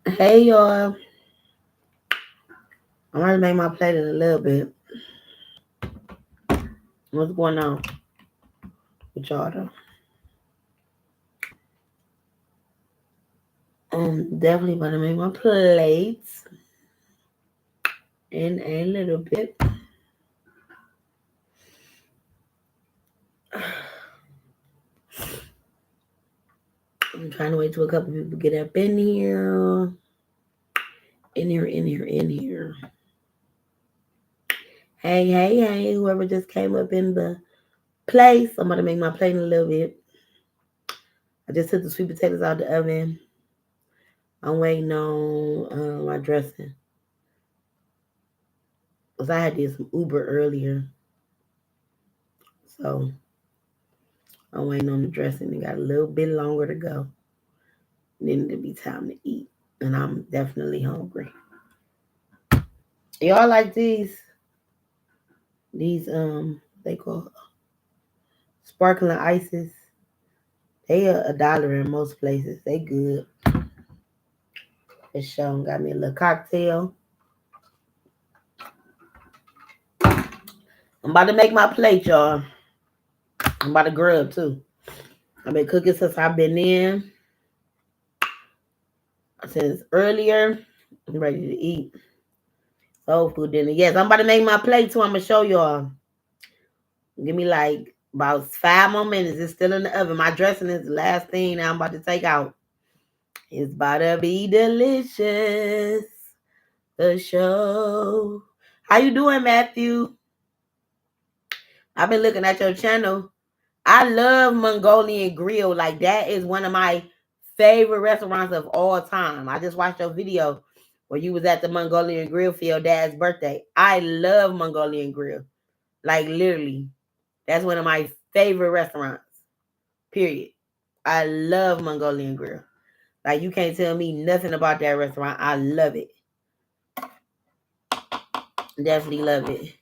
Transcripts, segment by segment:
Hey y'all, I'm gonna make my plate in a little bit. What's going on with y'all though? Definitely gonna make my plates in a little bit. I'm trying to wait till a couple people get up in here. In here. Hey, whoever just came up in the place, I'm gonna make my plate in a little bit. I just took the sweet potatoes out the oven. I'm waiting on my dressing. Cause I had did some Uber earlier. So I'm waiting on the dressing. It got a little bit longer to go. Then it'll be time to eat. And I'm definitely hungry. Y'all like these they call sparkling ices. They are $1 in most places. They good. It's shown got me a little cocktail. I'm about to make my plate, y'all. I'm about to grub too. I've been cooking since I've been in. Since earlier. I'm ready to eat. Soul food dinner. Yes, I'm about to make my plate too. I'm gonna show y'all. Give me like about 5 more minutes. It's still in the oven. My dressing is the last thing I'm about to take out. It's about to be delicious. The show. How you doing, Matthew? I've been looking at your channel. I love Mongolian Grill. Like that is one of my favorite restaurants of all time. I just watched your video where you was at the Mongolian Grill for your dad's birthday. I love Mongolian Grill. Like literally. That's one of my favorite restaurants. Period. I love Mongolian Grill. Like you can't tell me nothing about that restaurant. I love it. Definitely love it.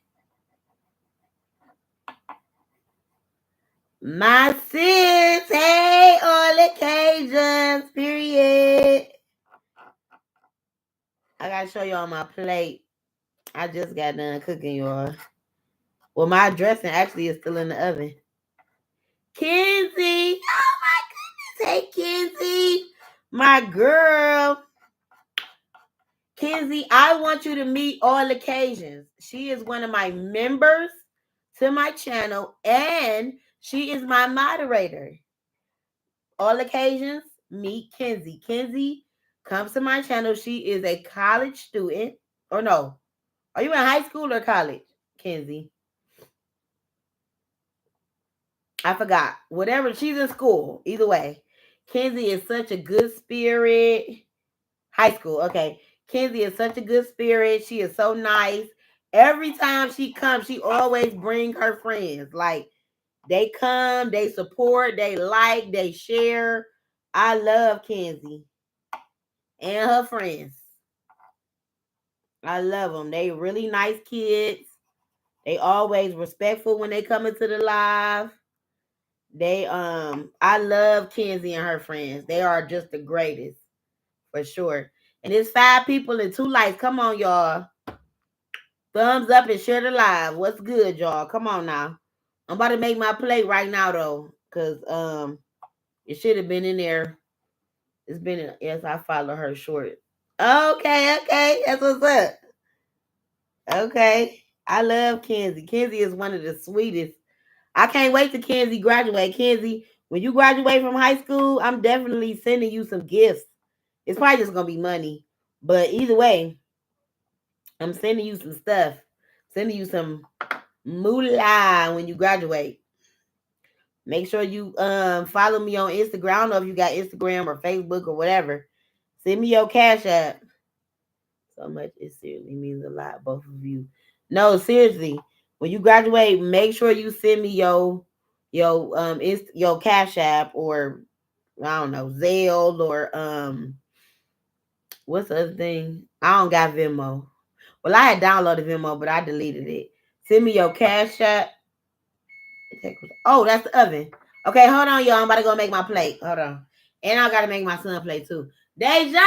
My sis, hey, all occasions, period. I gotta show y'all my plate. I just got done cooking, y'all. Well, my dressing actually is still in the oven. Kenzie, oh my goodness, hey Kenzie, my girl. Kenzie, I want you to meet All Occasions. She is one of my members to my channel, and she is my moderator. All Occasions, meet Kenzie. Kenzie comes to my channel. She is a college student. Or no, are you in high school or college, Kenzie? I forgot. Whatever, she's in school. Either way, Kenzie is such a good spirit. High school, okay. Kenzie is such a good spirit. She is so nice. Every time she comes, she always bring her friends. Like they come, they support, they like, they share. I love Kenzie and her friends. I love them. They really nice kids. They always respectful when they come into the live. They I love Kenzie and her friends. They are just the greatest for sure. And it's 5 people and 2 likes. Come on, y'all. Thumbs up and share the live. What's good, y'all? Come on now. I'm about to make my plate right now though. Cause it should have been in there. It's been in, yes, I follow her short. Okay. That's what's up. Okay. I love Kenzie. Kenzie is one of the sweetest. I can't wait to Kenzie graduate. Kenzie, when you graduate from high school, I'm definitely sending you some gifts. It's probably just gonna be money. But either way, I'm sending you some stuff. Sending you some moolah when you graduate. Make sure you follow me on Instagram. I don't know if you got Instagram or Facebook or whatever. Send me your cash app. So much it seriously means a lot, both of you. No, seriously. When you graduate, make sure you send me your cash app or I don't know, Zelle or what's the other thing? I don't got Venmo. Well, I had downloaded Venmo, but I deleted it. Send me your cash app. Oh, that's the oven. Okay, hold on, y'all. I'm about to go make my plate. Hold on. And I gotta make my son plate too. Deja!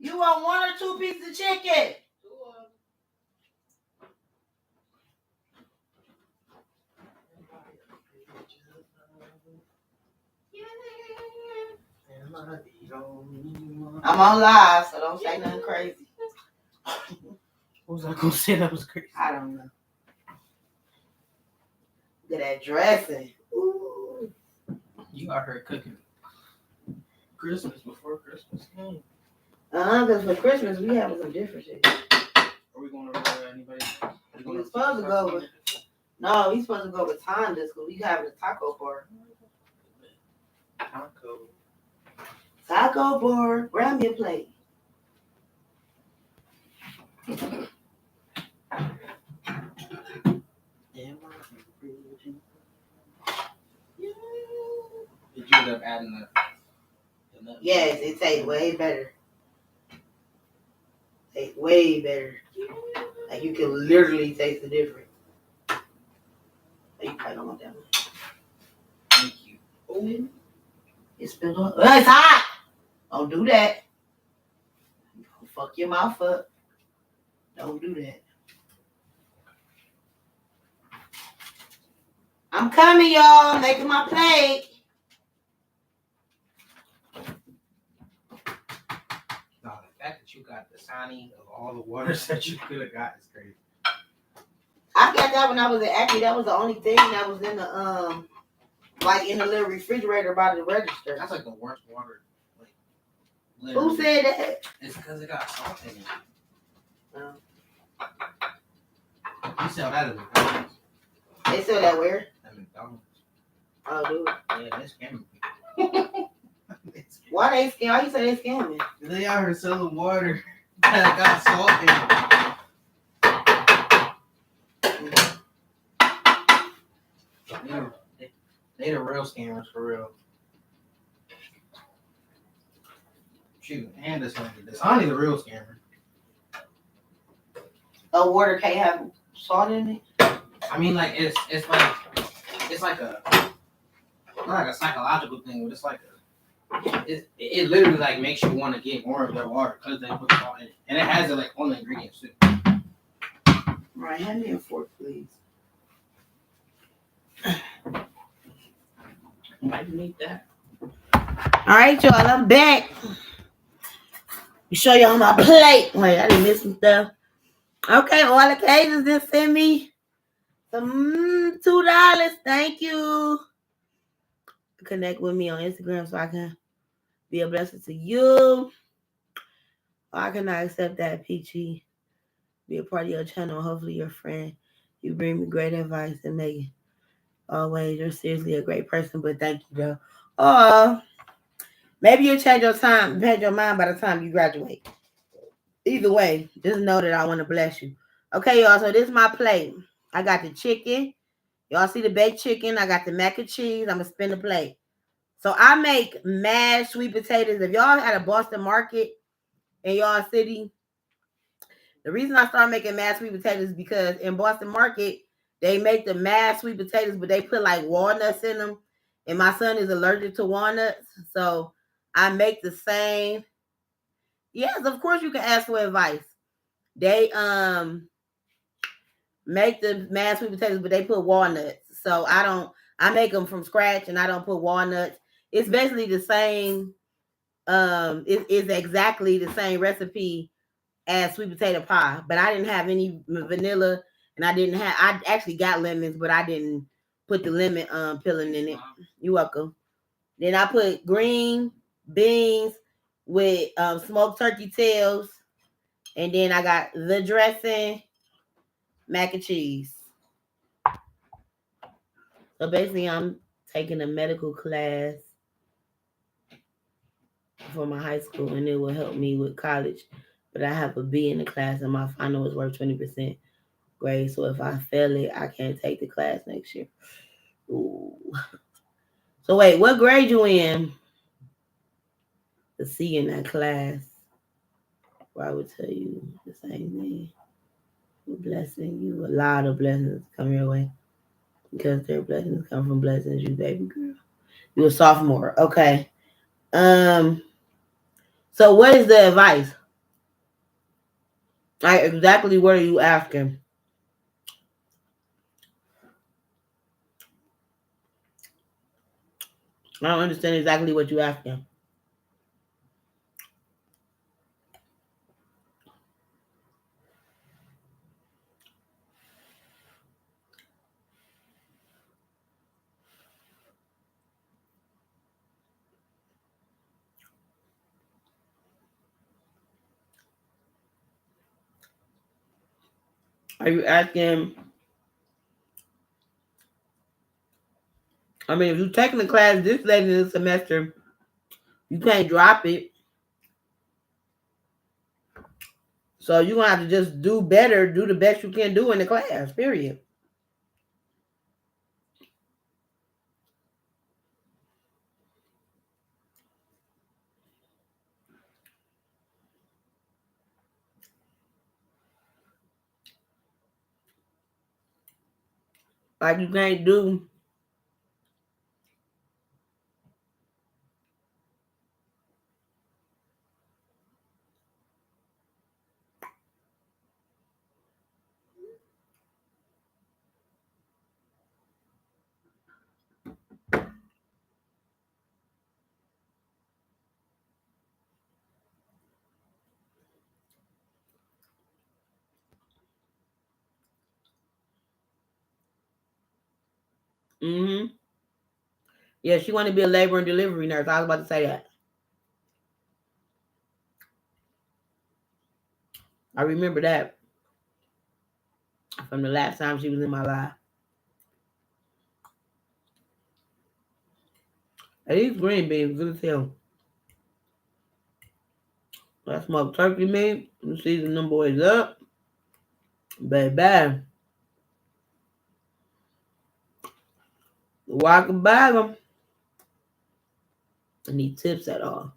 You want 1 or 2 pieces of chicken? I'm on live, so don't say nothing crazy. What was I gonna say that was crazy? I don't know. Look at that dressing. Ooh. You got her cooking Christmas before Christmas came. Because for Christmas we having some different shit. Are we going to anybody? We supposed to go with. No, we supposed to go with Tonda because we having a taco bar. Taco bar. Grab me a plate. Did you end up adding the Yes, it tastes way better. Tastes way better. Like you can literally taste the difference. You probably don't want that one. Thank you. Oh, it spilled on. Oh, it's hot. Don't do that. Don't fuck your mouth up. Don't do that. I'm coming, y'all. Making my plate. No, the fact that you got the Dasani of all the waters that you could have got is crazy. I got that when I was actually that was the only thing that was in the like in the little refrigerator by the register. That's like the worst water. Like, who said that? It's because it got salt in it. Oh. You sell that at McDonald's. They sell that where? At McDonald's. Oh, dude. Yeah, they're scamming people. Why they scam? Why you say they scamming? They out here selling water that got salt in it. They the real scammers for real. Shoot, and Dasani the real scammer. A water can't have salt in it. I mean, like it's like a not like a psychological thing, but it's like it literally like makes you want to get more of their water because they put salt in it, and it has it like on the ingredients too. Right, hand me a fork, please. Might need that. All right, y'all, I'm back. You show y'all my plate. Wait, I didn't miss some stuff. Okay, all occasions just send me some $2. Thank you. Connect with me on Instagram so I can be a blessing to you. I cannot accept that, Peachy. Be a part of your channel. Hopefully, your friend. You bring me great advice and make it. Always, you're seriously a great person, but thank you, though. Oh, maybe you'll change your mind by the time you graduate. Either way, just know that I want to bless you. Okay, y'all, so this is my plate. I got the chicken. Y'all see the baked chicken? I got the mac and cheese. I'm going to spin the plate. So I make mashed sweet potatoes. If y'all had a Boston market in y'all city, the reason I started making mashed sweet potatoes is because in Boston market, they make the mashed sweet potatoes, but they put like walnuts in them. And my son is allergic to walnuts. So I make the same. Yes, of course you can ask for advice. They make the mashed sweet potatoes, but they put walnuts. So I make them from scratch and I don't put walnuts. It's basically the same. It is exactly the same recipe as sweet potato pie, but I didn't have any vanilla, and I actually got lemons, but I didn't put the lemon peeling in it. You're welcome. Then I put green beans with smoked turkey tails, and then I got the dressing, mac and cheese. So basically, I'm taking a medical class for my high school, and it will help me with college. But I have a B in the class, and my final is worth 20% grade. So if I fail it, I can't take the class next year. Ooh. So wait, what grade you in? The C in that class. Well, I would tell you the same thing. We're blessing you. A lot of blessings come your way. Because their blessings come from blessings, you baby girl. You're a sophomore. Okay. So what is the advice? Like, exactly what are you asking? I don't understand exactly what you're asking. Are you asking? I mean, if you're taking the class this late in the semester, you can't drop it. So you're gonna have to just do better, do the best you can do in the class, period. Like you can't do mm-hmm. Yeah, she wanted to be a labor and delivery nurse. I was about to say that. I remember that from the last time she was in my life. And these green beans good as hell. I smoked turkey meat. You season them boys up. Baby. Walk and bag them. I need tips at all.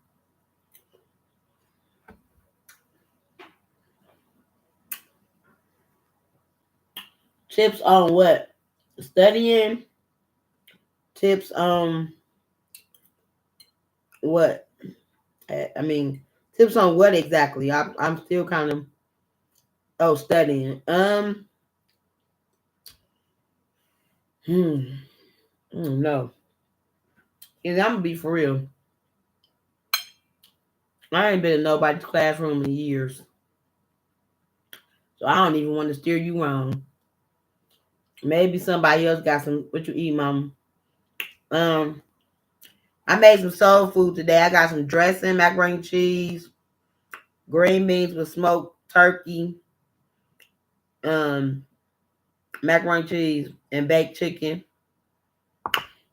Tips on what? Studying. Tips on what? I mean, tips on what exactly? I'm still kind of studying. Hmm. No. I'm gonna be for real. I ain't been in nobody's classroom in years, so I don't even want to steer you wrong. Maybe somebody else got some. What you eat, mom? Um, I made some soul food today. I got some dressing, macaroni and cheese, green beans with smoked turkey, um, macaroni and cheese, and baked chicken,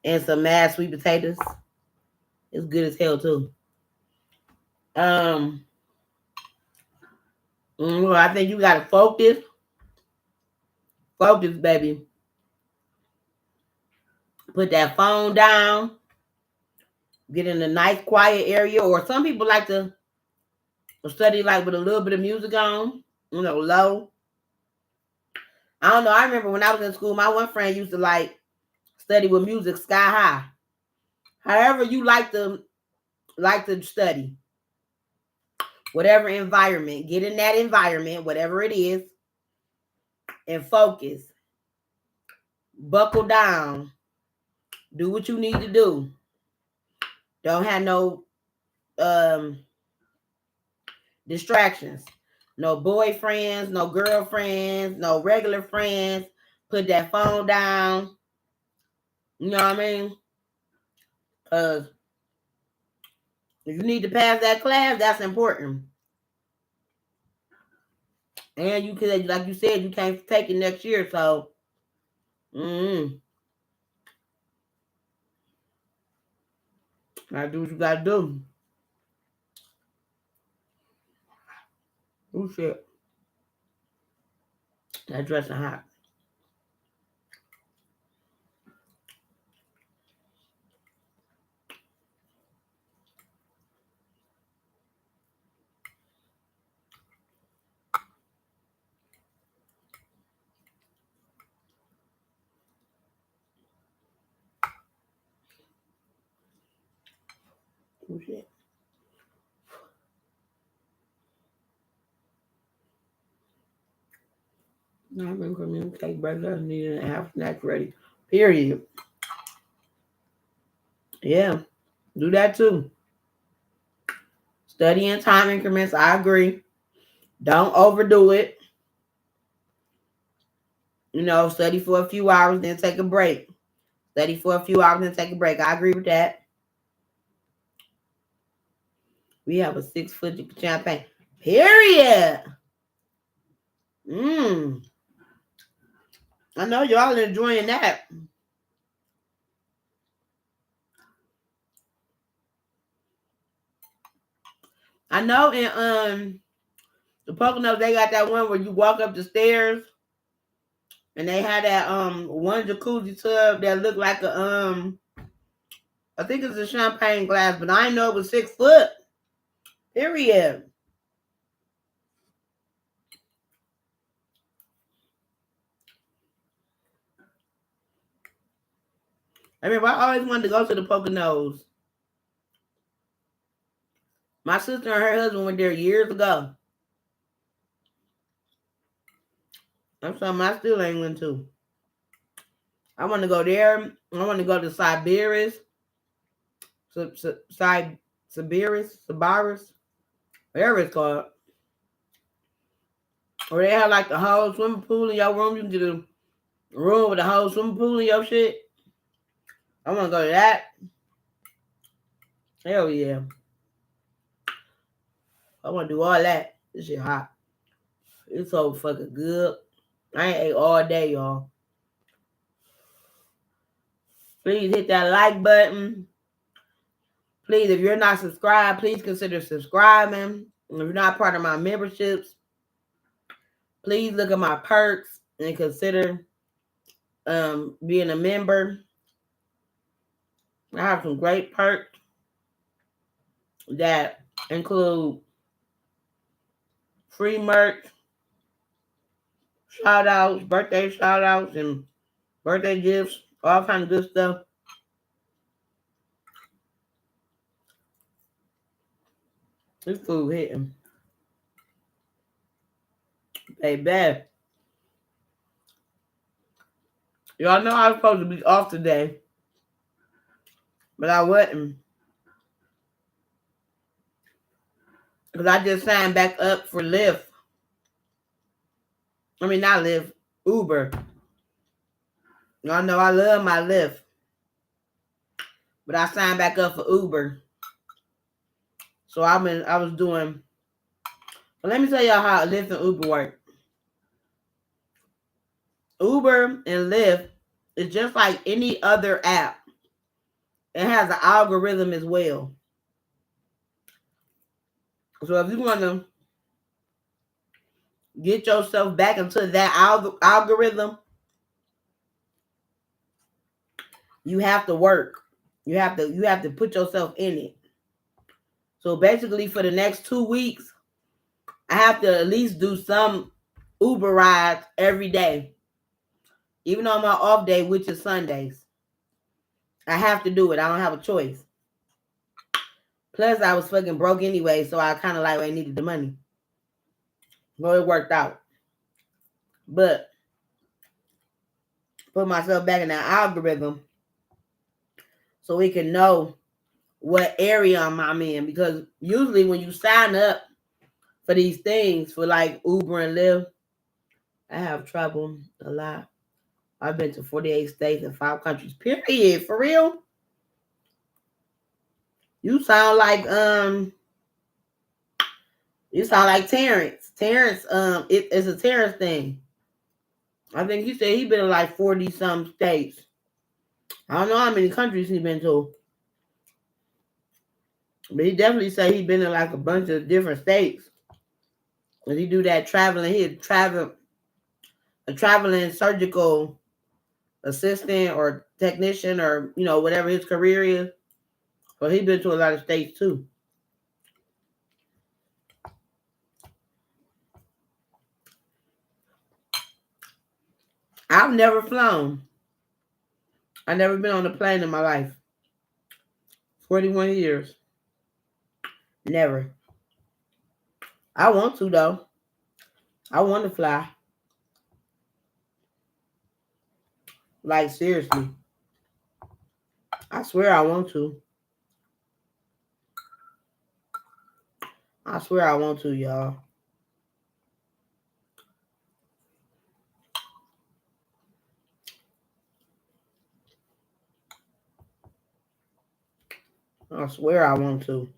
and some mashed sweet potatoes. It's good as hell too. Um, I think you gotta focus, baby. Put that phone down. Get in a nice quiet area, or some people like to study like with a little bit of music on, low. I don't know. I remember when I was in school, my one friend used to like study with music sky high. However, you like to study, whatever environment, get in that environment, whatever it is, and focus. Buckle down. Do what you need to do. Don't have no um distractions. No boyfriends, no girlfriends, no regular friends. Put that phone down. You know what I mean? Because if you need to pass that class, that's important. And you could, like you said, you can't take it next year. So, gotta do what you gotta do. Oh shit, that dressing hot. Oh shit. I've been communicate breakfast needed and have snacks ready. Period. Yeah, do that too. Study in time increments. I agree. Don't overdo it. Study for a few hours, then take a break. Study for a few hours, then take a break. I agree with that. We have a 6-foot champagne. Period. I know y'all enjoying that. I know in the Poconos they got that one where you walk up the stairs and they had that one jacuzzi tub that looked like a I think it's a champagne glass, but I didn't know it was 6 foot. Period. I mean, I always wanted to go to the Poconos. My sister and her husband went there years ago. That's something I still ain't went to. I want to go there. I want to go to Siberis. Sibaris, whatever it's called. Or they have like the whole swimming pool in your room. You can get a room with a whole swimming pool in your shit. I want to go to that. Hell yeah. I want to do all that. This shit hot. It's so fucking good. I ain't ate all day, y'all. Please hit that like button. Please, if you're not subscribed, please consider subscribing. If you're not part of my memberships, please look at my perks and consider being a member. I have some great perks that include free merch, shout outs, birthday shout outs, and birthday gifts, all kinds of good stuff. This food hitting. Baby. Y'all know I was supposed to be off today, but I wasn't. Because I just signed back up for Lyft. I mean, not Lyft, Uber. Y'all know I love my Lyft. But I signed back up for Uber. So I was doing. But let me tell y'all how Lyft and Uber work. Uber and Lyft is just like any other app. It has an algorithm as well. So if you want to get yourself back into that algorithm, you have to work. You have to put yourself in it. So basically for the next 2 weeks, I have to at least do some Uber rides every day. Even on my off day, which is Sundays. I have to do it. I don't have a choice. Plus, I was fucking broke anyway, so I kind of like I needed the money. Well, it worked out. But put myself back in that algorithm so we can know what area I'm in. Because usually when you sign up for these things, for like Uber and Lyft, I have trouble a lot. I've been to 48 states and 5 countries. Period. For real. You sound like Terrence. Terrence, it's a Terrence thing. I think he said he been in like 40 some states. I don't know how many countries he been to. But he definitely said he been in like a bunch of different states. When he do that traveling, he a traveling surgical assistant or technician or whatever his career is. So he been to a lot of states too. I've never flown. I've never been on a plane in my life. 41 years. Never. I want to though. I want to fly. Like seriously. I swear I want to. I swear I want to, y'all. I swear I want to.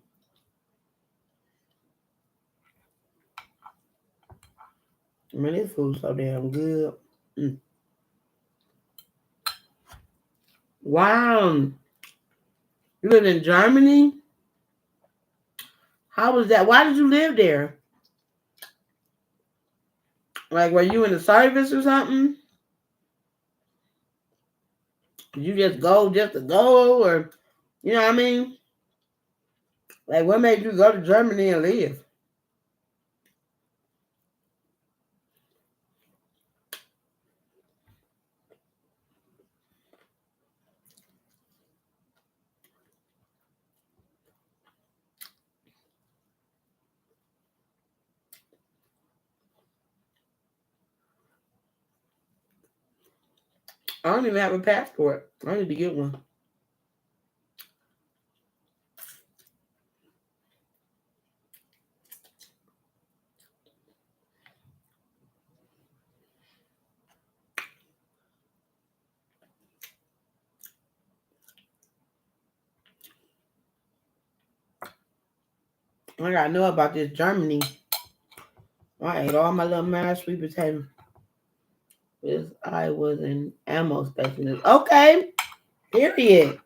I mean, this food's so damn good. Mm. Wow. You live in Germany? How was that? Why did you live there? Like, were you in the service or something? Did you just go just to go? Or, you know what I mean? Like, what made you go to Germany and live? I don't even have a passport. I need to get one. I gotta know about this Germany. I ate all my little mashed sweet potato. Because I was an ammo specialist. Okay, period.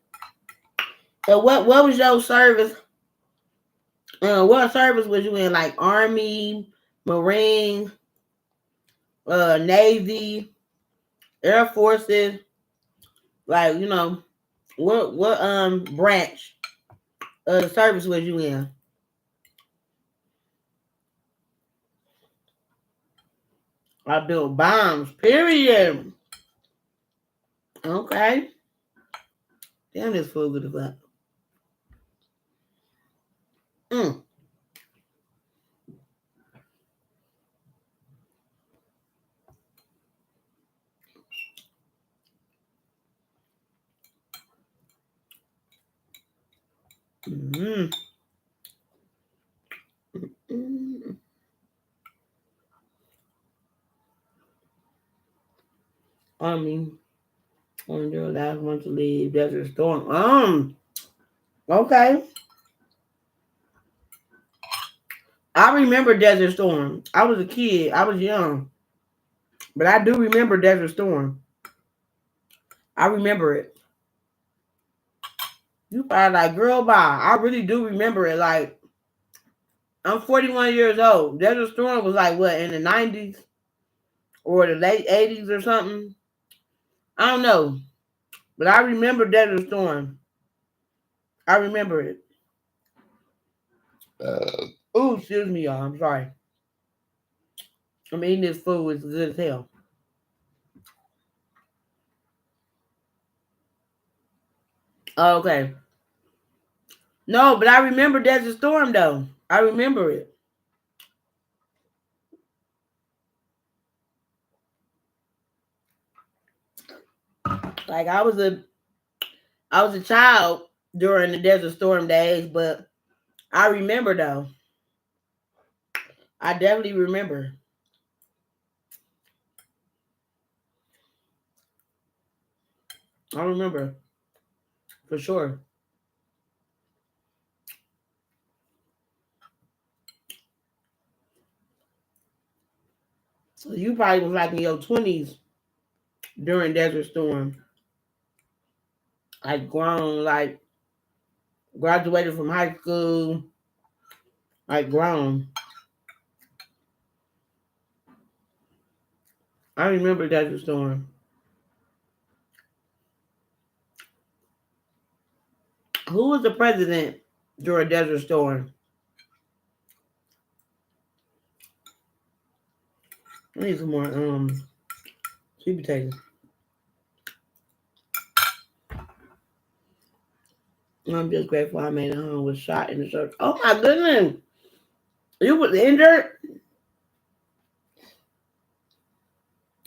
So what was your service? What service was you in? Like Army, Marine, Navy, Air Forces? Like, you know, what branch of the service was you in? I built bombs. Period. Okay. Damn, this food good as fuck. Mm. Mm. Mm. Army. On your last one to leave Desert Storm. Okay. I remember Desert Storm. I was a kid. I was young. But I do remember Desert Storm. I remember it. You probably like, girl, bye. I really do remember it. Like, I'm 41 years old. Desert Storm was like, what, in the 90s? Or the late 80s or something? I don't know. But I remember Desert Storm. I remember it. Oh, excuse me, y'all. I'm sorry. I'm eating this food. It's good as hell. Okay. No, but I remember Desert Storm, though. I remember it. Like, I was a child during the Desert Storm days, but I remember, though. I definitely remember. I remember. For sure. So you probably was like in your 20s during Desert Storm. Like grown, like graduated from high school, like grown. I remember Desert Storm. Who was the president during Desert Storm? I need some more sweet potatoes. I'm just grateful I made it home with shot in the church. Oh my goodness. You was injured?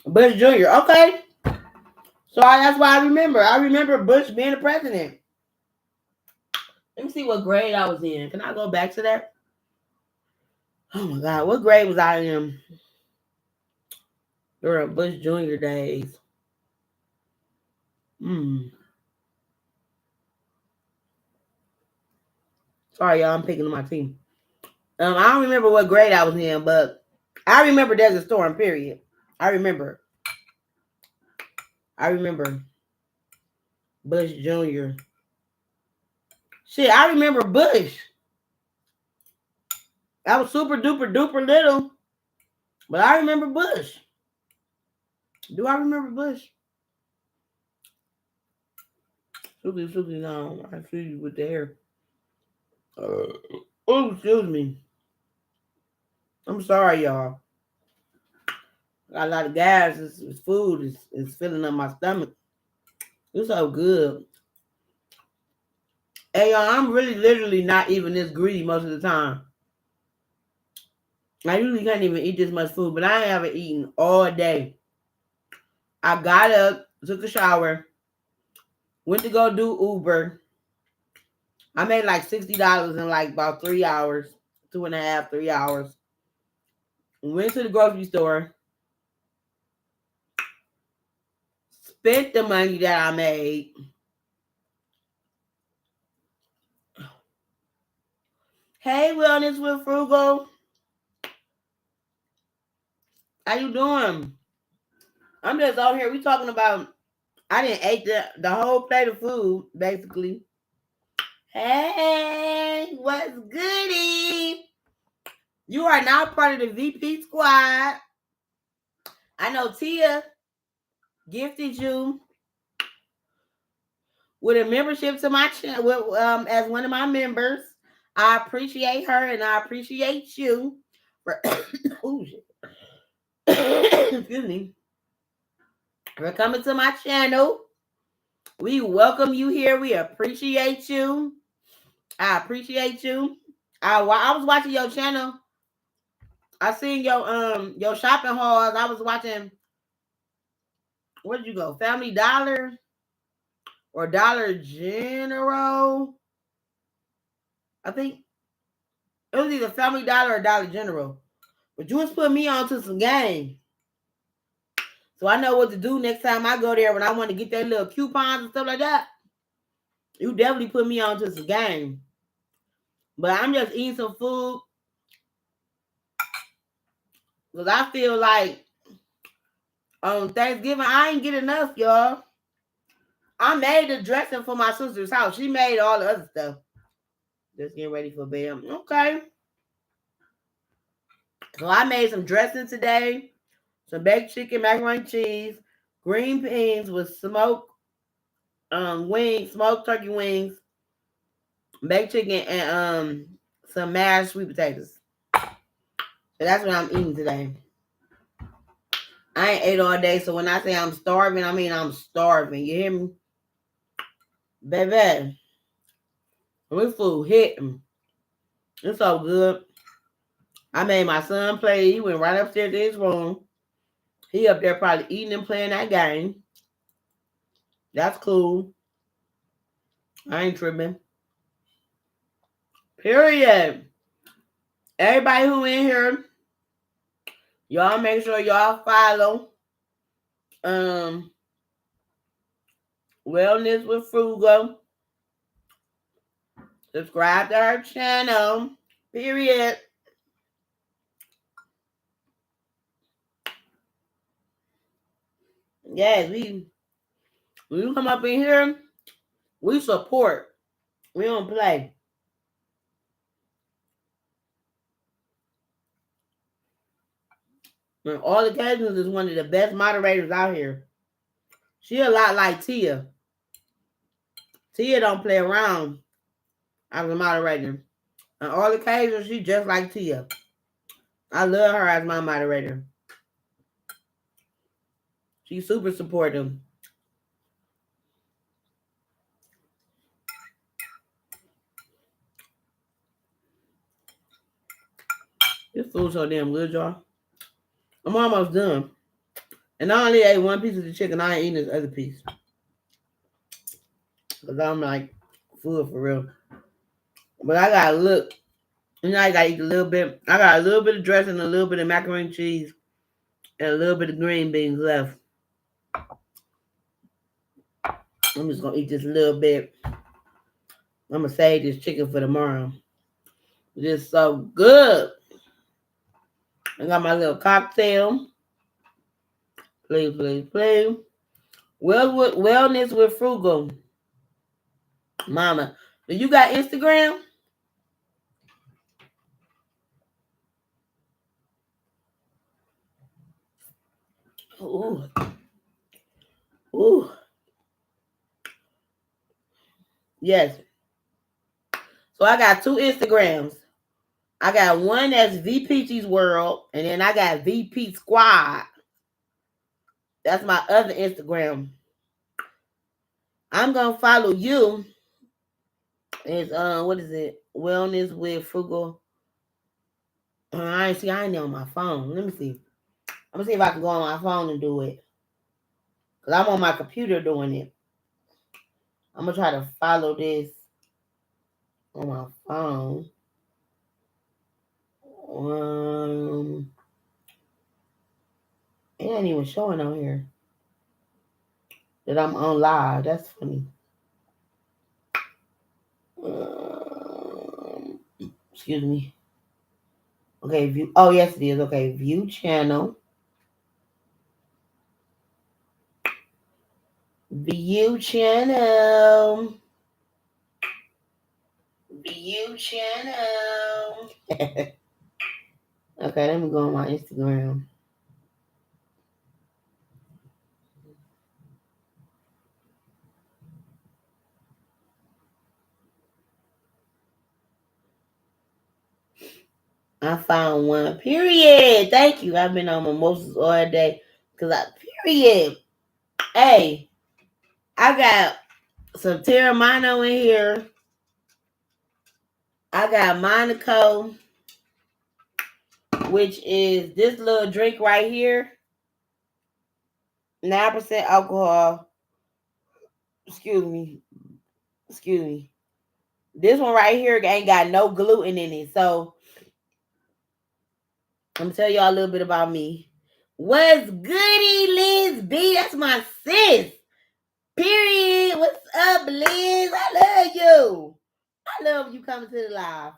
Bush Jr. Okay. that's why I remember. I remember Bush being the president. Let me see what grade I was in. Can I go back to that? Oh my God, what grade was I in during Bush Jr. days? Sorry, y'all, I'm picking my team. I don't remember what grade I was in, but I remember Desert Storm, period. I remember Bush Jr. Shit, I remember Bush. I was super duper duper little, but I remember Bush. Do I remember Bush? Suki, no. I see you with the hair. Oh, excuse me. I'm sorry, y'all. Got a lot of gas. This food is filling up my stomach. It's so good. Hey, y'all, I'm really literally not even this greedy most of the time. I usually can't even eat this much food, but I haven't eaten all day. I got up, took a shower, went to go do Uber. I made like $60 in like about 3 hours, 2.5, 3 hours. Went to the grocery store, spent the money that I made. Hey, Wellness with Frugal. How you doing? I'm just out here. We talking about, I didn't ate the whole plate of food, basically. Hey, what's goody? You are now part of the VP squad. I know Tia gifted you with a membership to my channel as one of my members. I appreciate her and I appreciate you for excuse me, for coming to my channel. We welcome you here. We appreciate you. I appreciate you. I was watching your channel. I seen your shopping hauls. I was watching. Where did you go? Family Dollar or Dollar General? I think it was either Family Dollar or Dollar General. But you was putting me on to some game. So I know what to do next time I go there when I want to get that little coupons and stuff like that. You definitely put me on to some game. But I'm just eating some food. Because I feel like on Thanksgiving, I ain't get enough, y'all. I made the dressing for my sister's house. She made all the other stuff. Just getting ready for bed. Okay. So I made some dressing today. Some baked chicken, macaroni and cheese, green beans with smoked wings, smoked turkey wings, baked chicken, and some mashed sweet potatoes. So that's what I'm eating today. I ain't ate all day, so when I say I'm starving, I mean I'm starving. You hear me? Baby, this food hitting. It's so good. I made my son play. He went right upstairs to his room. He up there probably eating and playing that game. That's cool. I ain't tripping. Period. Everybody who in here, y'all make sure y'all follow Wellness with Frugal. Subscribe to our channel. Period. Yes, when you come up in here, we support. We don't play. And All Occasions is one of the best moderators out here. She a lot like Tia. Tia don't play around as a moderator. On All Occasions, she just like Tia. I love her as my moderator. She's super supportive. This food's so damn good, y'all. I'm almost done. And I only ate one piece of the chicken. I ain't eating this other piece. Because I'm like, full for real. But I gotta look. I gotta eat a little bit. I got a little bit of dressing, a little bit of macaroni and cheese, and a little bit of green beans left. I'm just gonna eat this a little bit. I'm gonna save this chicken for tomorrow. It's so good. I got my little cocktail. Please, please, please. Wellness with Frugal. Mama, do you got Instagram? Ooh. Ooh. Yes. So I got 2 Instagrams. I got one that's VPG's World, and then I got VP Squad. That's my other Instagram. I'm gonna follow you. It's what is it? Wellness with Frugal. I ain't on my phone. Let me see. I'm gonna see if I can go on my phone and do it. Cause I'm on my computer doing it. I'm gonna try to follow this on my phone. It ain't even showing on here that I'm on live. That's funny. Excuse me. Okay, view. Oh, yes, it is. Okay, view channel. View channel. View channel. Okay, let me go on my Instagram. I found one. Period. Thank you. I've been on mimosas all day. Period. Hey, I got some Terramano in here. I got Monaco, which is this little drink right here. 9% alcohol. Excuse me. This one right here ain't got no gluten in it. So I'm gonna tell y'all a little bit about me. What's goody, Liz B? That's my sis. Period. What's up, Liz? I love you. I love you coming to the live.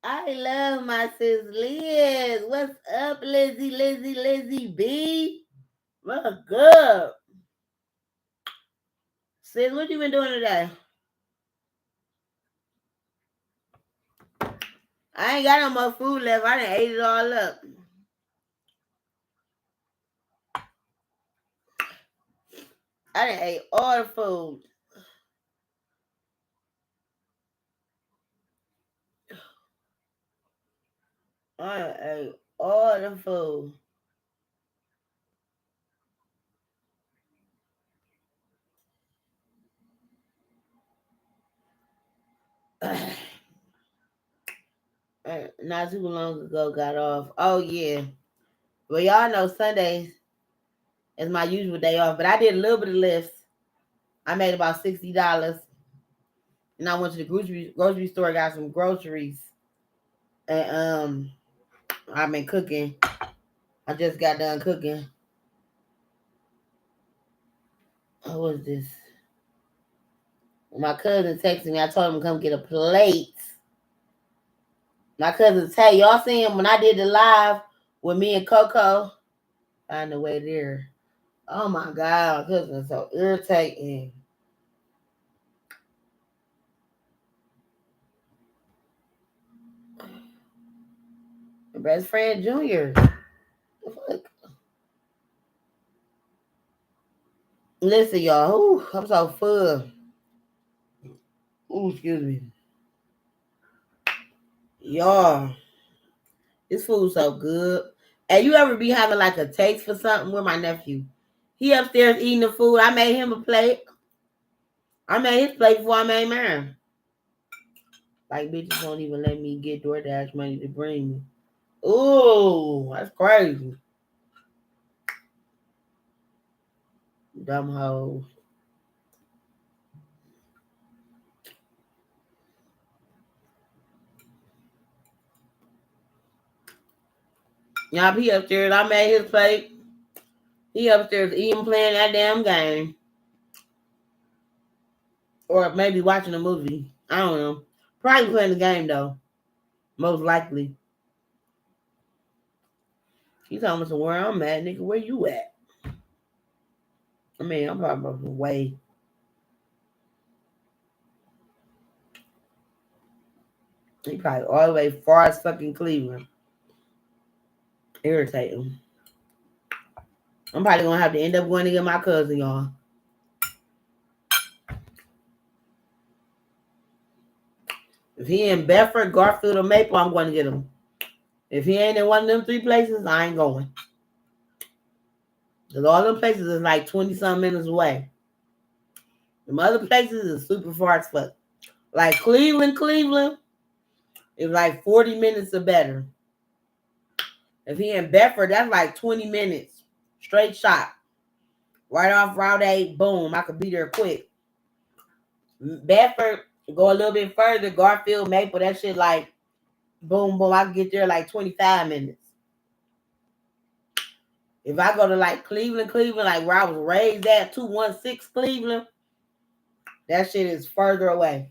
I love my sis Liz. What's up, Lizzie B? What's good? Sis, what you been doing today? I ain't got no more food left. I done ate it all up. I done ate all the food. I ate all the food. Not too long ago got off. Oh yeah. Well, y'all know Sundays is my usual day off, but I did a little bit of lifts. I made about $60. And I went to the grocery store, got some groceries. And I've been cooking. I just got done cooking. What was this? My cousin texted me. I told him to come get a plate. My cousin Tay, y'all see him when I did the live with me and Coco? Find the way there. Oh my God, my cousin is so irritating. My best friend Junior. Fuck. Listen, y'all. Ooh, I'm so full. Ooh, excuse me. Y'all, this food's so good. And you ever be having like a taste for something with my nephew? He upstairs eating the food. I made him a plate. I made his plate before I made mine. Like, bitches won't even let me get DoorDash money to bring me. Ooh, that's crazy. Dumb hoes. Y'all, he upstairs. I made his plate. He upstairs eating, playing that damn game. Or maybe watching a movie. I don't know. Probably playing the game, though. Most likely. He talking about where I'm at, nigga. Where you at? I mean, I'm probably way. He probably all the way far as fucking Cleveland. Irritating. I'm probably gonna have to end up going to get my cousin, y'all. If he in Bedford, Garfield, or Maple, I'm going to get him. If he ain't in one of them three places, I ain't going. Because all them places is like 20-some minutes away. Them other places is super far as fuck. Like Cleveland is like 40 minutes or better. If he in Bedford, that's like 20 minutes. Straight shot. Right off Route 8, boom, I could be there quick. Bedford, go a little bit further, Garfield, Maple, that shit like, boom, boom, I can get there like 25 minutes. If I go to like Cleveland, like where I was raised at, 216 Cleveland, that shit is further away.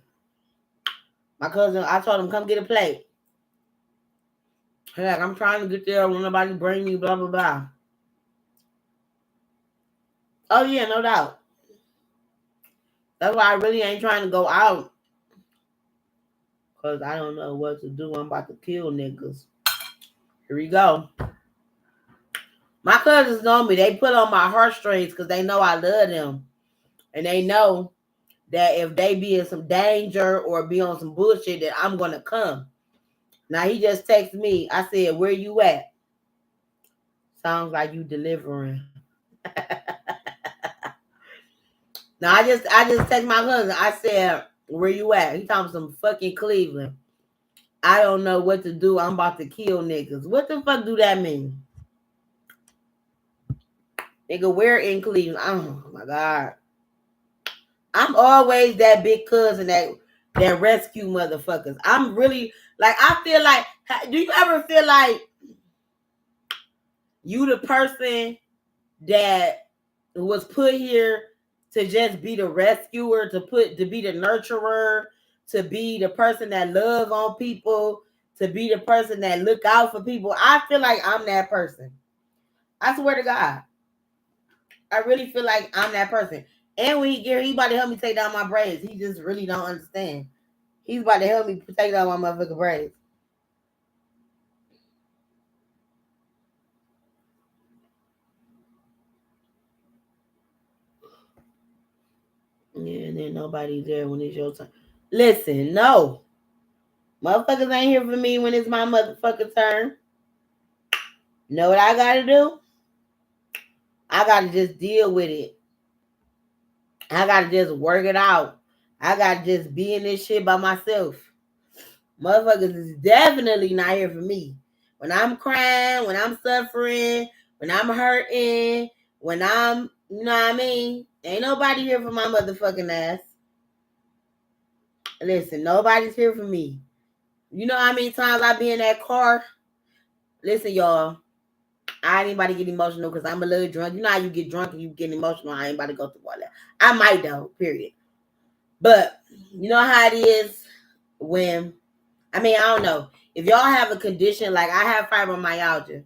My cousin, I told him, come get a plate. He's like, I'm trying to get there when nobody bring me, blah, blah, blah. Oh, yeah, no doubt. That's why I really ain't trying to go out. Because I don't know what to do. I'm about to kill niggas. Here we go. My cousins know me. They put on my heartstrings because they know I love them. And they know that if they be in some danger or be on some bullshit, that I'm going to come. Now, he just texted me. I said, where you at? Sounds like you delivering. Now, I just text my cousin. I said, where you at? He talking some fucking Cleveland. I don't know what to do. I'm about to kill niggas. What the fuck do that mean? Nigga, where in Cleveland? Oh, my God. I'm always that big cousin that rescue motherfuckers. I'm really, like, I feel like, do you ever feel like you the person that was put here to just be the rescuer, to be the nurturer, to be the person that love on people, to be the person that look out for people? I feel like I'm that person. I swear to God. I really feel like I'm that person. And when he about to help me take down my braids. He just really don't understand. He's about to help me take down my motherfucking braids. Yeah, and then nobody's there when it's your time. Listen, no. Motherfuckers ain't here for me when it's my motherfucking turn. Know what I gotta do? I gotta just deal with it. I gotta just work it out. I gotta just be in this shit by myself. Motherfuckers is definitely not here for me. When I'm crying, when I'm suffering, when I'm hurting, when I'm, you know what I mean? Ain't nobody here for my motherfucking ass. Listen, nobody's here for me. You know how many times I be in that car? Listen, y'all. I ain't about to get emotional because I'm a little drunk. You know how you get drunk and you get emotional? I ain't about to go through all that. I might though, period. But you know how it is when, I mean, I don't know. If y'all have a condition, like I have fibromyalgia.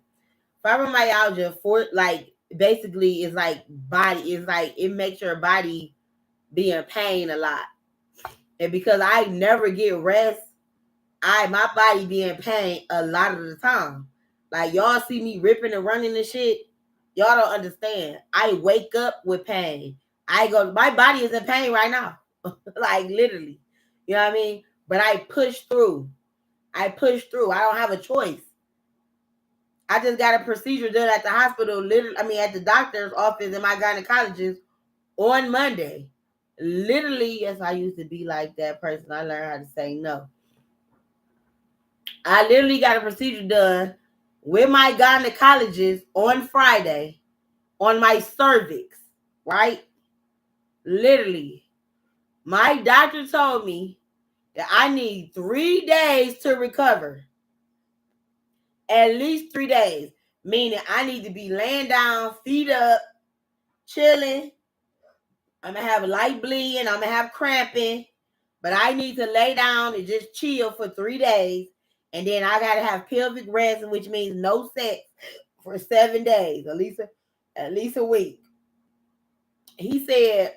Fibromyalgia, for like, basically is like body, is like it makes your body be in pain a lot. And because I never get rest, my body be in pain a lot of the time. Like y'all see me ripping and running and shit. Y'all don't understand. I wake up with pain. My body is in pain right now. Like literally. You know what I mean? But I push through. I don't have a choice. I just got a procedure done at the hospital, at the doctor's office and my gynecologist on Monday. Literally, yes, I used to be like that person. I learned how to say no. I literally got a procedure done with my gynecologist on Friday on my cervix. right? Literally, my doctor told me that I need 3 days to recover. At least 3 days. Meaning I need to be laying down, feet up, chilling. I'm going to have a light bleeding. I'm going to have cramping. But I need to lay down and just chill for 3 days. And then I got to have pelvic rest, which means no sex for 7 days. At least a week. He said,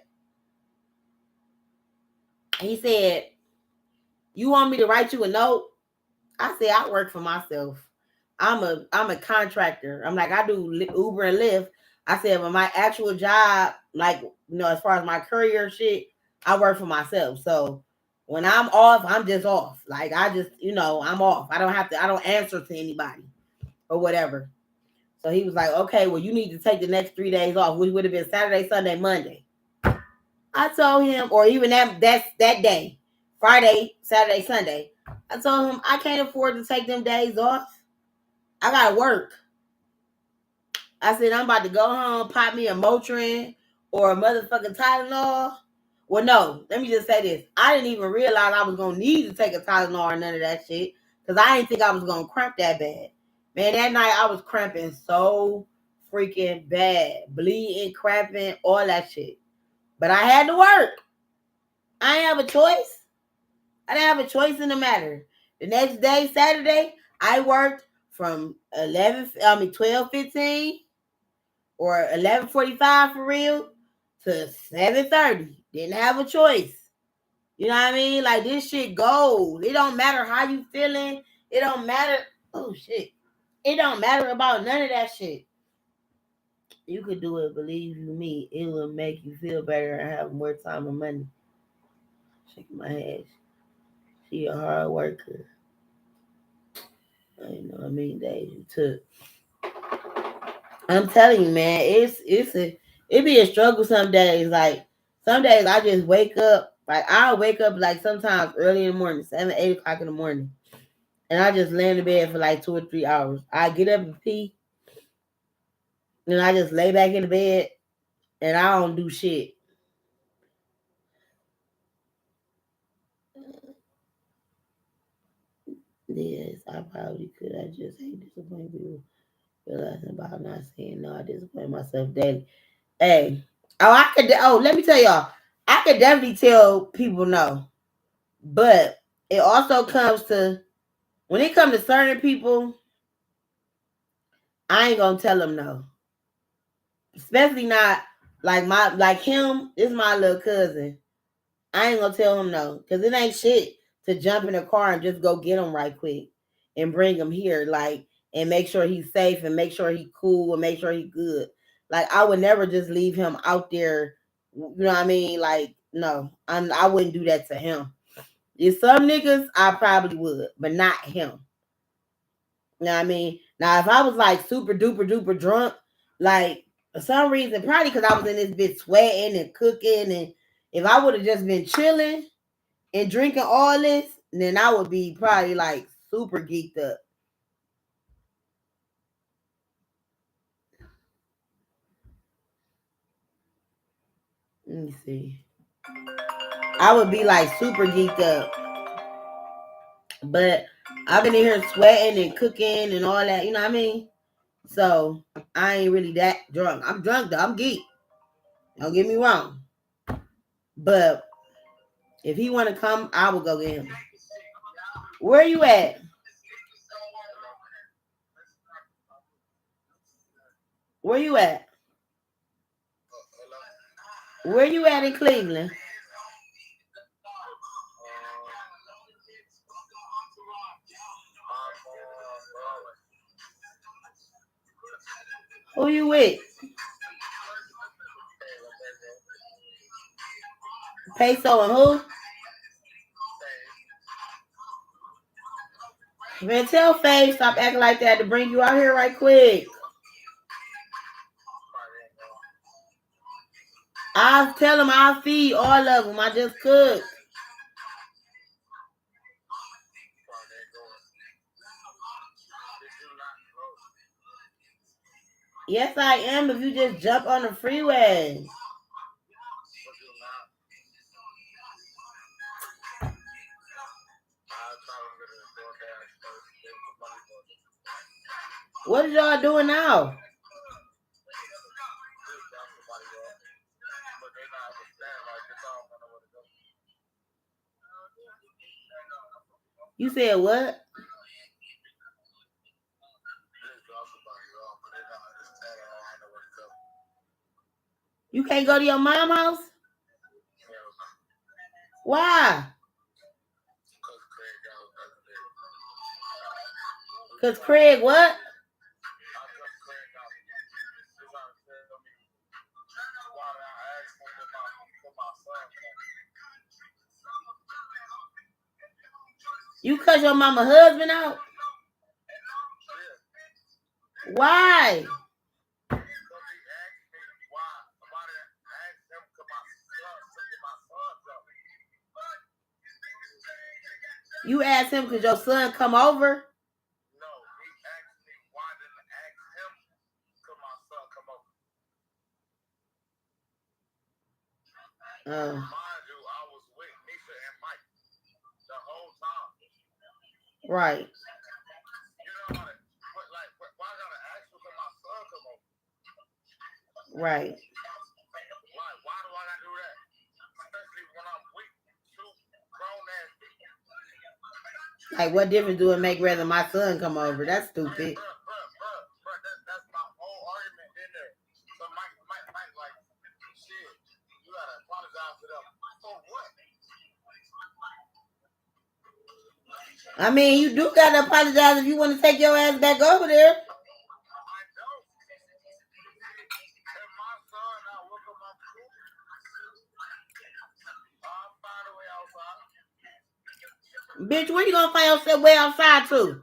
you want me to write you a note? I said, I work for myself. I'm a contractor. I'm like, I do Uber and Lyft. I said, but my actual job, like, as far as my career shit, I work for myself. So when I'm off, I'm just off. Like, I just, I'm off. I don't answer to anybody or whatever. So he was like, okay, well, you need to take the next 3 days off, which would have been Saturday, Sunday, Monday. I told him, or even that day, Friday, Saturday, Sunday. I told him I can't afford to take them days off. I gotta work. I said I'm about to go home, pop me a Motrin or a motherfucking Tylenol. Well, no, let me just say this. I didn't even realize I was gonna need to take a Tylenol or none of that shit. Because I didn't think I was gonna cramp that bad. Man, that night I was cramping so freaking bad. Bleeding, cramping, all that shit. But I had to work. I didn't have a choice. I didn't have a choice in the matter. The next day, Saturday, I worked from 12:15 or 11:45 for real to 7:30. Didn't have a choice. You know what I mean? Like, this shit goes. It don't matter how you feeling. It don't matter. Oh shit. It don't matter about none of that shit. You could do it, believe you me. It will make you feel better and have more time and money. Shaking my head. She a hard worker. I know how many days you took. I'm telling you, man, it be a struggle some days. Like, some days I just wake up. Like, I'll wake up like sometimes early in the morning, 7, 8 o'clock in the morning. And I just lay in the bed for like 2 or 3 hours. I get up and pee. And I just lay back in the bed and I don't do shit. Yes, I probably could. I just hate disappointing people. Realizing about not saying no, I disappoint myself daily. Hey, let me tell y'all, I could definitely tell people no. But it also comes to, when it comes to certain people, I ain't gonna tell them no. Especially not like him. This is my little cousin. I ain't gonna tell him no, because it ain't shit to jump in a car and just go get him right quick and bring him here, like, and make sure he's safe and make sure he cool and make sure he good. Like, I would never just leave him out there. You know what I mean? Like, no, I wouldn't do that to him. If some niggas, I probably would, but not him. You know what I mean? Now, if I was like super duper duper drunk, like, for some reason, probably because I was in this bitch sweating and cooking, and if I would have just been chilling and drinking all this, then I would be probably like super geeked up. Let me see. I would be like super geeked up. But I've been in here sweating and cooking and all that, you know what I mean? So I ain't really that drunk. I'm drunk though. I'm geeked. Don't get me wrong. But if he want to come, I will go get him. Where you at? Where you at? Where you at in Cleveland? Who you with? Peso and who? Man, tell Faye stop acting like that to bring you out here right quick. I'll tell him I'll feed all of them. I just cooked. Yes, I am. If you just jump on the freeway. What is y'all doing now? You said what? You can't go to your mom's house? Why? Cause Craig what? You cut your mama husband out? Why? You asked him because your son come over? Right. Right. Like, what difference do it make whether my son come over? That's stupid. I mean, you do gotta apologize if you want to take your ass back over there. Bitch, where you gonna find yourself way outside to?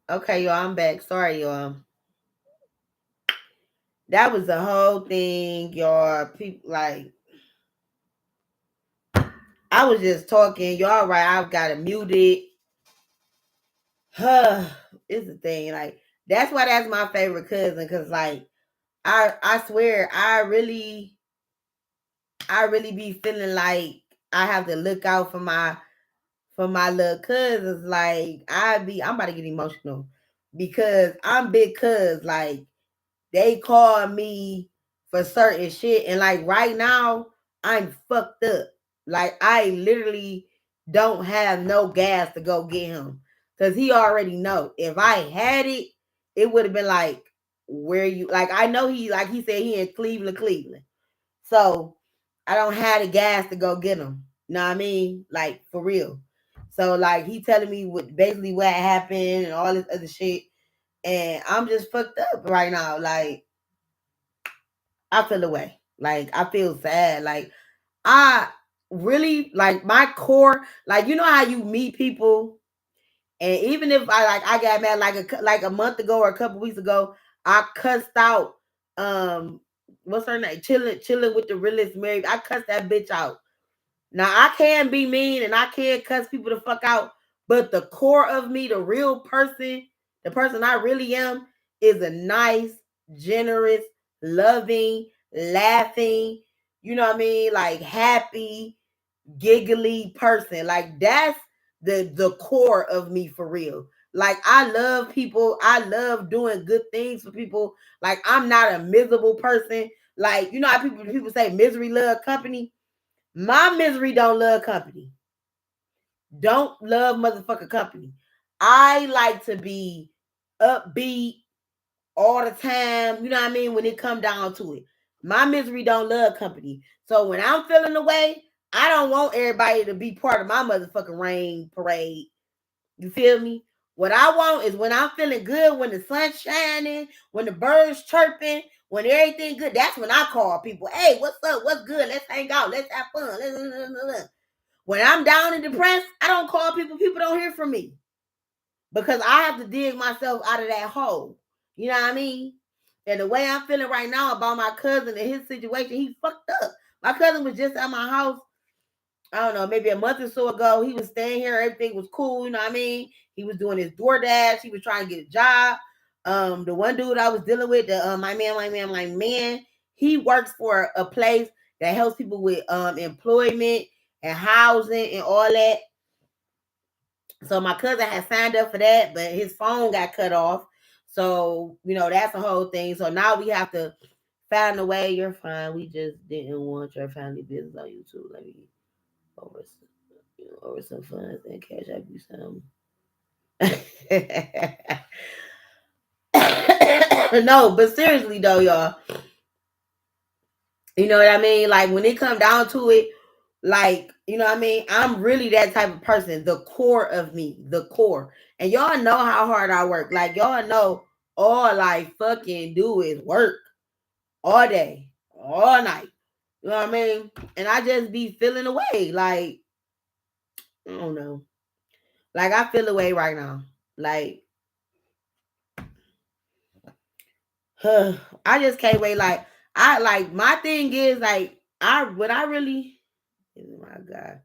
Okay, y'all, I'm back. Sorry, y'all. That was the whole thing, y'all. People like I was just talking. Y'all right, I've got it muted. It's the thing. Like that's why that's my favorite cousin. Cause like I swear I really be feeling like I have to look out for my little cousins. Like I'm about to get emotional because I'm big cuz like they call me for certain shit and like right now I'm fucked up. Like I literally don't have no gas to go get him cuz he already know. If I had it, it would have been like where you like I know he like he said he in Cleveland. So I don't have the gas to go get him. You know what I mean? Like for real. So like he telling me what basically what happened and all this other shit. And I'm just fucked up right now. Like I feel away. Like I feel sad. Like I really like my core. Like you know how you meet people, and even if I got mad like a month ago or a couple weeks ago, I cussed out what's her name chilling with the realest Mary. I cussed that bitch out. Now I can be mean and I can cuss people the fuck out, but the core of me, the real person, the person I really am, is a nice, generous, loving, laughing, you know what I mean, like happy, giggly person. Like that's the core of me for real. Like I love people. I love doing good things for people. Like I'm not a miserable person. Like you know how people say misery love company. My misery don't love company. Don't love motherfucker company. I like to be upbeat all the time. You know what I mean? When it come down to it. My misery don't love company. So when I'm feeling the way, I don't want everybody to be part of my motherfucking rain parade. You feel me? What I want is when I'm feeling good, when the sun's shining, when the birds chirping, when everything good. That's when I call people. Hey, what's up? What's good? Let's hang out. Let's have fun. When I'm down and depressed, I don't call people. People don't hear from me because I have to dig myself out of that hole. You know what I mean? And the way I'm feeling right now about my cousin and his situation, he fucked up. My cousin was just at my house. I don't know, maybe a month or so ago. He was staying here. Everything was cool. You know what I mean? He was doing his DoorDash. He was trying to get a job. The one dude I was dealing with, my man, he works for a place that helps people with employment and housing and all that. So my cousin had signed up for that, but his phone got cut off. So, you know, that's the whole thing. So now we have to find a way. You're fine. We just didn't want your family business on YouTube. Let me over over some funds and cash out you some. No, but seriously though, y'all, you know what I mean? Like when it come down to it, like, you know what I mean? I'm really that type of person, the core of me, the core. And y'all know how hard I work. Like y'all know all I fucking do is work all day, all night. You know what I mean? And I just be feeling away. Like, I don't know. Like I feel away right now. Like I just can't wait. Like I like my thing is like I really oh my god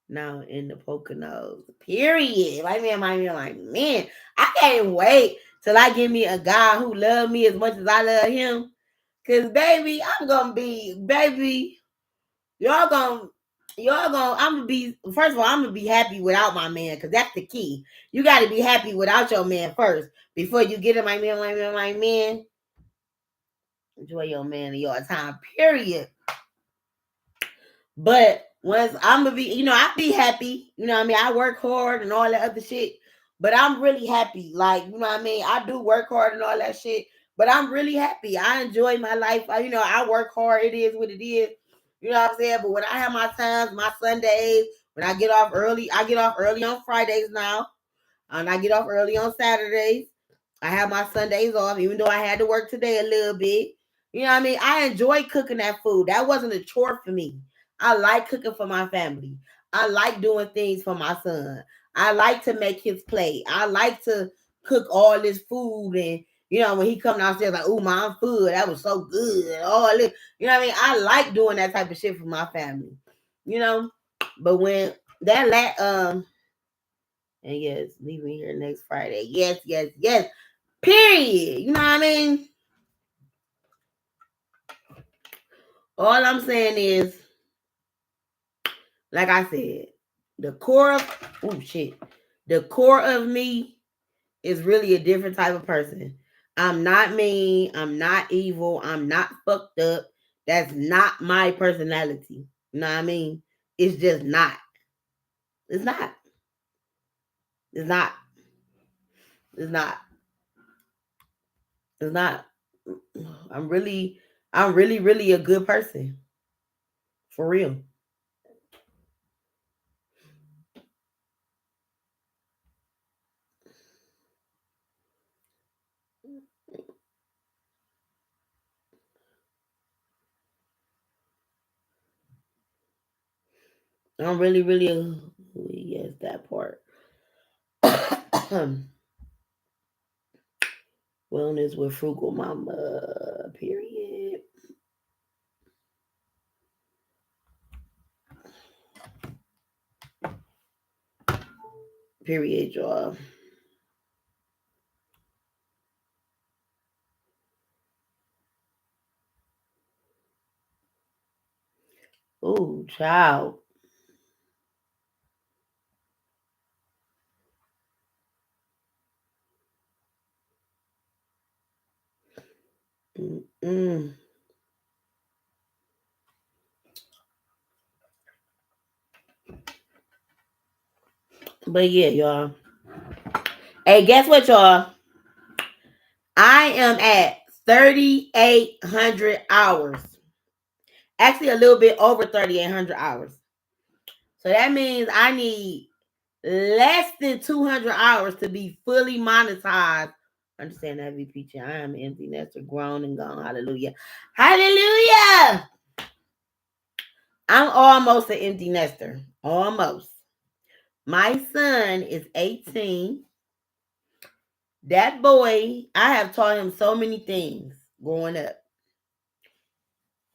now in the Poconos. Period. Like man, I can't wait till I get me a guy who love me as much as I love him. Cause baby, I'm gonna be baby. Y'all gonna I'm gonna be first of all, I'm gonna be happy without my man because that's the key. You gotta be happy without your man first before you get him my man. Enjoy your man and your time, period. But once I'm gonna be, I be happy. You know what I mean? I work hard and all that other shit. But I'm really happy. Like, you know what I mean? I do work hard and all that shit. But I'm really happy. I enjoy my life. I work hard. It is what it is. You know what I'm saying? But when I have my times, my Sundays, when I get off early on Fridays now. And I get off early on Saturdays. I have my Sundays off, even though I had to work today a little bit. You know what I mean? I enjoy cooking that food. That wasn't a chore for me. I like cooking for my family. I like doing things for my son. I like to make his play. I like to cook all this food, and when he come downstairs like, "Ooh, mom, food, that was so good." All this, what I mean? I like doing that type of shit for my family, But when that and yes, leave me here next Friday. Yes, yes, yes. Period. You know what I mean? All I'm saying is, like I said, the core of me is really a different type of person. I'm not mean. I'm not evil. I'm not fucked up. That's not my personality. You know what I mean? It's just not. It's not. It's not. It's not. It's not. I'm really, really a good person. For real. I'm really, really yes, that part. Wellness with frugal mama. Period. Period, y'all. Oh, child. Mm-mm. But yeah, y'all. Hey, guess what, y'all? I am at 3,800 hours. Actually, a little bit over 3,800 hours. So that means I need less than 200 hours to be fully monetized. Understand that, VP? I am empty nester, grown and gone. Hallelujah. Hallelujah. I'm almost an empty nester. Almost. My son is 18. That boy, I have taught him so many things growing up.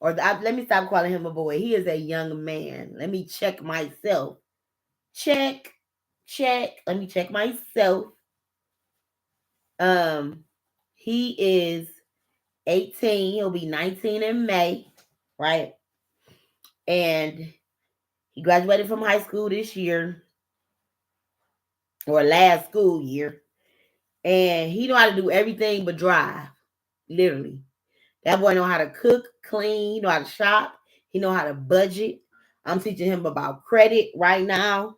Let me stop calling him a boy. He is a young man. Let me check myself. Check. Let me check myself. Um, he is 18. He'll be 19 in May, right? And he graduated from high school this year, or last school year. And he know how to do everything but drive. Literally. That boy know how to cook, clean, he know how to shop, he know how to budget. I'm teaching him about credit right now.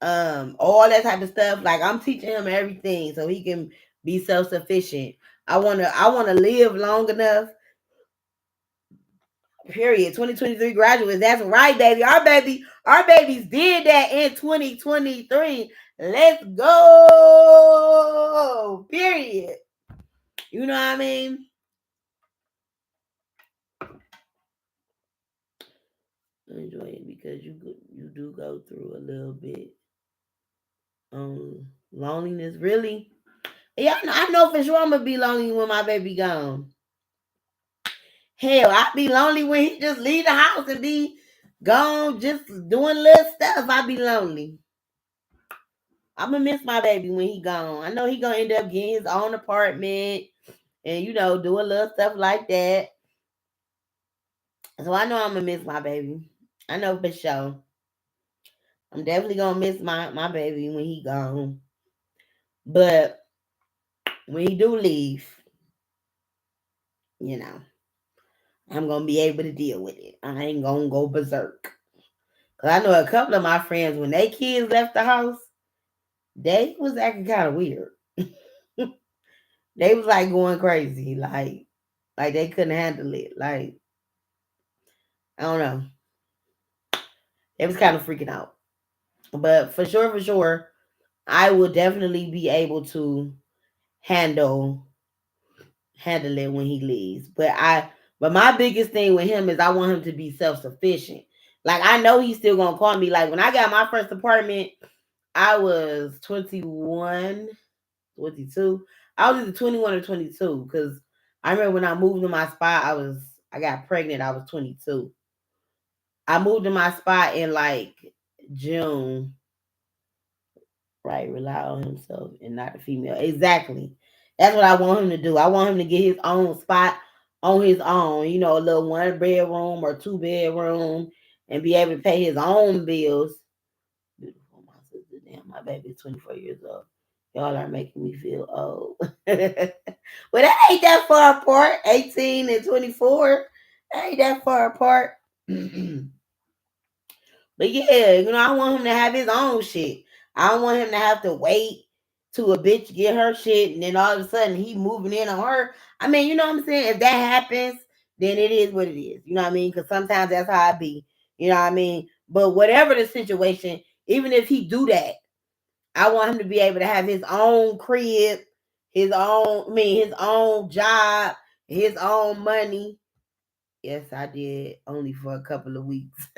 All that type of stuff. Like, I'm teaching him everything so he can be self-sufficient. I wanna live long enough. Period. 2023 graduates. That's right, baby. Our babies did that in 2023. Let's go. Period. You know what I mean? Enjoy it because you do go through a little bit loneliness. Really? Yeah, I know for sure I'm gonna be lonely when my baby gone. Hell, I'd be lonely when he just leave the house and be gone, just doing little stuff. I'd be lonely. I'm gonna miss my baby when he gone. I know he gonna end up getting his own apartment and do a little stuff like that. So I know I'm gonna miss my baby. I know for sure. I'm definitely gonna miss my baby when he gone. But when he do leave, I'm gonna be able to deal with it. I ain't gonna go berserk. Cause I know a couple of my friends, when they kids left the house, they was acting kind of weird. They was like going crazy, like they couldn't handle it. Like, I don't know. It was kind of freaking out. But for sure, I will definitely be able to handle it when he leaves. But my biggest thing with him is I want him to be self-sufficient. Like, I know he's still gonna call me. Like, when I got my first apartment, I was 21. 22. I was either 21 or 22 because I remember when I moved to my spot, I got pregnant. I was 22. I moved to my spot in like June. Right, rely on himself and not the female. Exactly. That's what I want him to do. I want him to get his own spot on his own. You know, a little 1 bedroom or 2 bedroom, and be able to pay his own bills. Beautiful, my sister. Damn, my baby's 24 years old. Y'all are making me feel old. Well, that ain't that far apart. 18 and 24. That ain't that far apart. But yeah, I want him to have his own shit. I don't want him to have to wait to a bitch get her shit and then all of a sudden he moving in on her. I mean, you know what I'm saying? If that happens, then it is what it is. You know what I mean? Because sometimes that's how I be. You know what I mean? But whatever the situation, even if he do that, I want him to be able to have his own crib, his own job, his own money. Yes, I did. Only for a couple of weeks.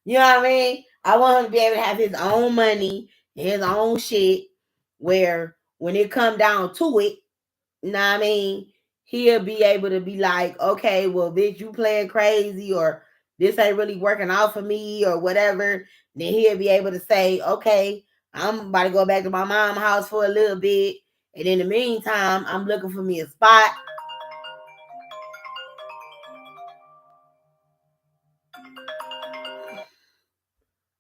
You know what I mean? I want him to be able to have his own money, his own shit, where when it come down to it, you know what I mean? He'll be able to be like, okay, well, bitch, you playing crazy, or this ain't really working out for me, or whatever. Then he'll be able to say, okay, I'm about to go back to my mom's house for a little bit. And in the meantime, I'm looking for me a spot.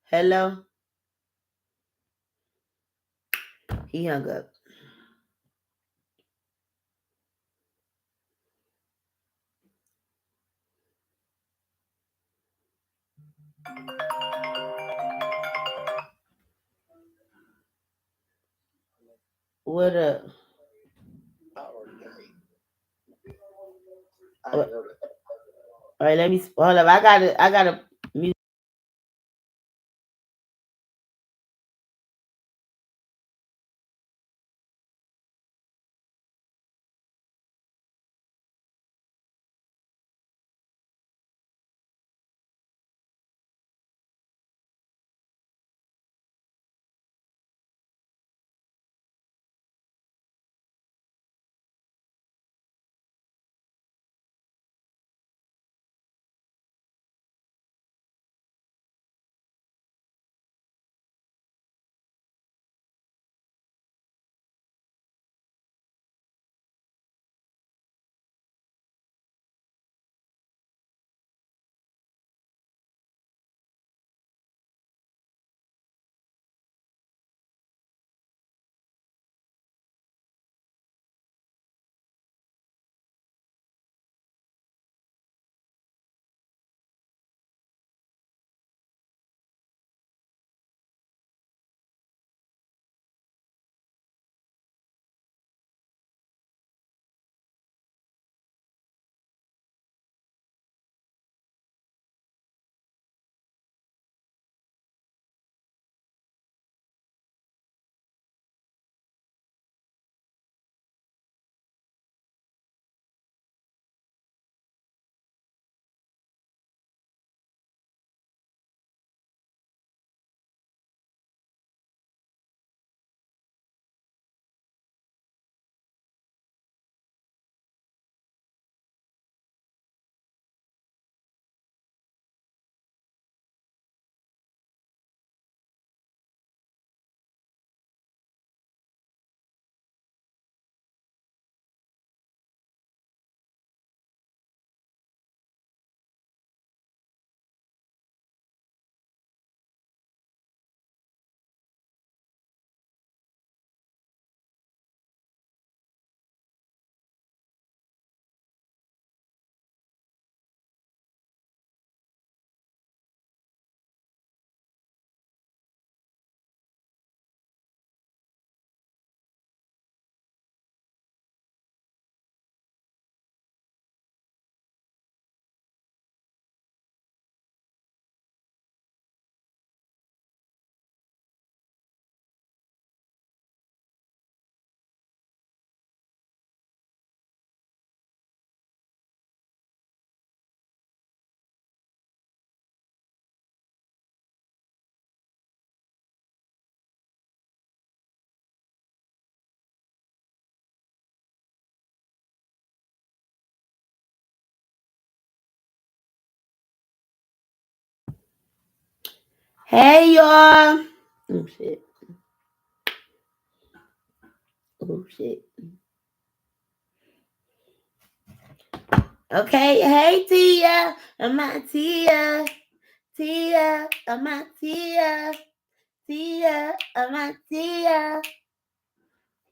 Hello? He hung up. What up? All right, let me hold up. I gotta mute. Hey, y'all. Oh, shit. Oh, shit. Okay. Hey, Tia. My Tia. Tia. My Tia. Tia. My Tia.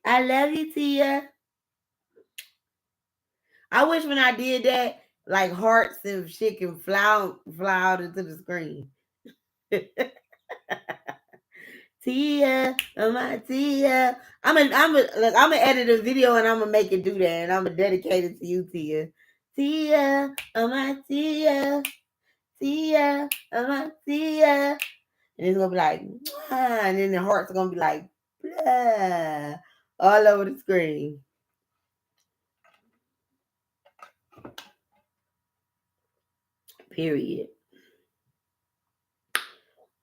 I love you, Tia. I wish when I did that, like hearts and shit can fly out into the screen. Tia, my Tia. I'm gonna edit a video and I'm gonna make it do that, and I'm gonna dedicate it to you, Tia. Tia, my Tia, Tia, my Tia, and it's gonna be like, and then the hearts are gonna be like, blah, all over the screen. Period.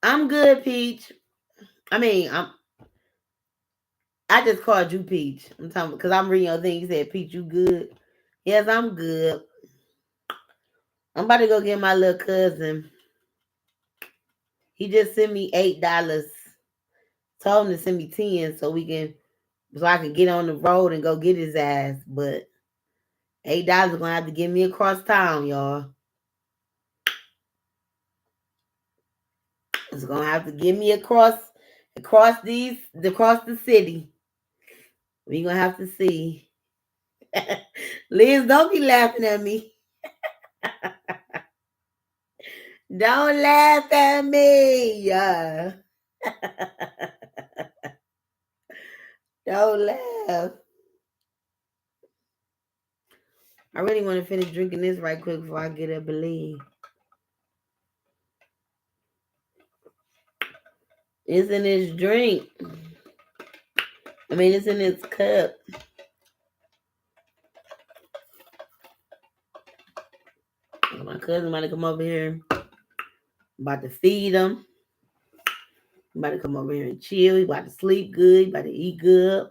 I'm good, Peach. I just called you Peach. I'm talking because I'm reading your thing. You said, Peach, you good? Yes, I'm good. I'm about to go get my little cousin. He just sent me $8. Told him to send me 10 so I can get on the road and go get his ass. But $8 gonna have to get me across town, y'all. It's gonna have to get me across the city. We gonna have to see. Liz, don't be laughing at me. Don't laugh at me. Don't laugh. I really want to finish drinking this right quick before I get up and leave. It's in this drink. It's in this cup. My cousin about to come over here. I'm about to feed him. I'm about to come over here and chill. He about to sleep good. He about to eat good.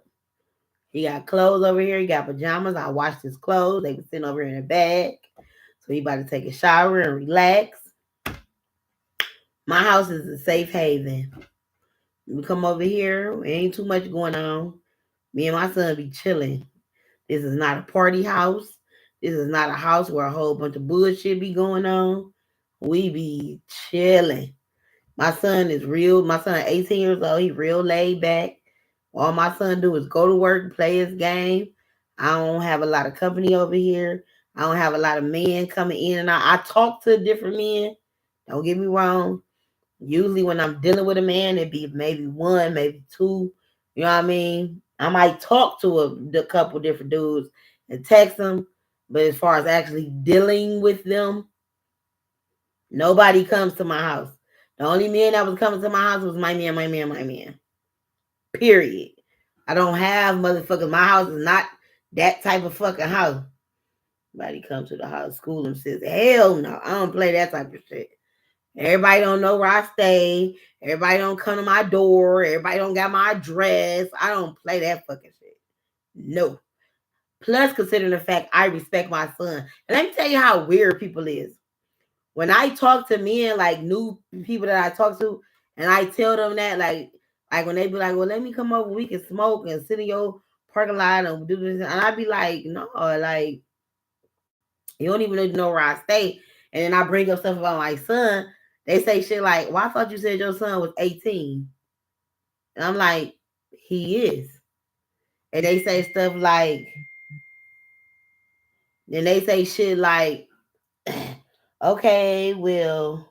He got clothes over here. He got pajamas. I washed his clothes. They were sitting over here in a bag. So he about to take a shower and relax. My house is a safe haven. We come over here. Ain't too much going on. Me and my son be chilling. This is not a party house. This is not a house where a whole bunch of bullshit be going on. We be chilling. My son 18 years old. He real laid back. All my son do is go to work, play his game. I don't have a lot of company over here. I don't have a lot of men coming in and out. I talk to different men. Don't get me wrong. Usually when I'm dealing with a man, it'd be maybe one, maybe two. You know what I mean? I might talk to a couple different dudes and text them. But as far as actually dealing with them, nobody comes to my house. The only man that was coming to my house was my man. Period. I don't have motherfuckers. My house is not that type of fucking house. Nobody comes to the house, school and says, hell no, I don't play that type of shit. Everybody don't know where I stay. Everybody don't come to my door. Everybody don't got my address. I don't play that fucking shit. No. Plus, considering the fact I respect my son. And let me tell you how weird people is. When I talk to men, like new people that I talk to, and I tell them that, like when they be like, well, let me come over, we can smoke and sit in your parking lot and do this. And I be like, no, like, you don't even know where I stay. And then I bring up stuff about my son. They say shit like, well, I thought you said your son was 18. And I'm like, he is. And they say stuff like, and they say shit like, okay, well,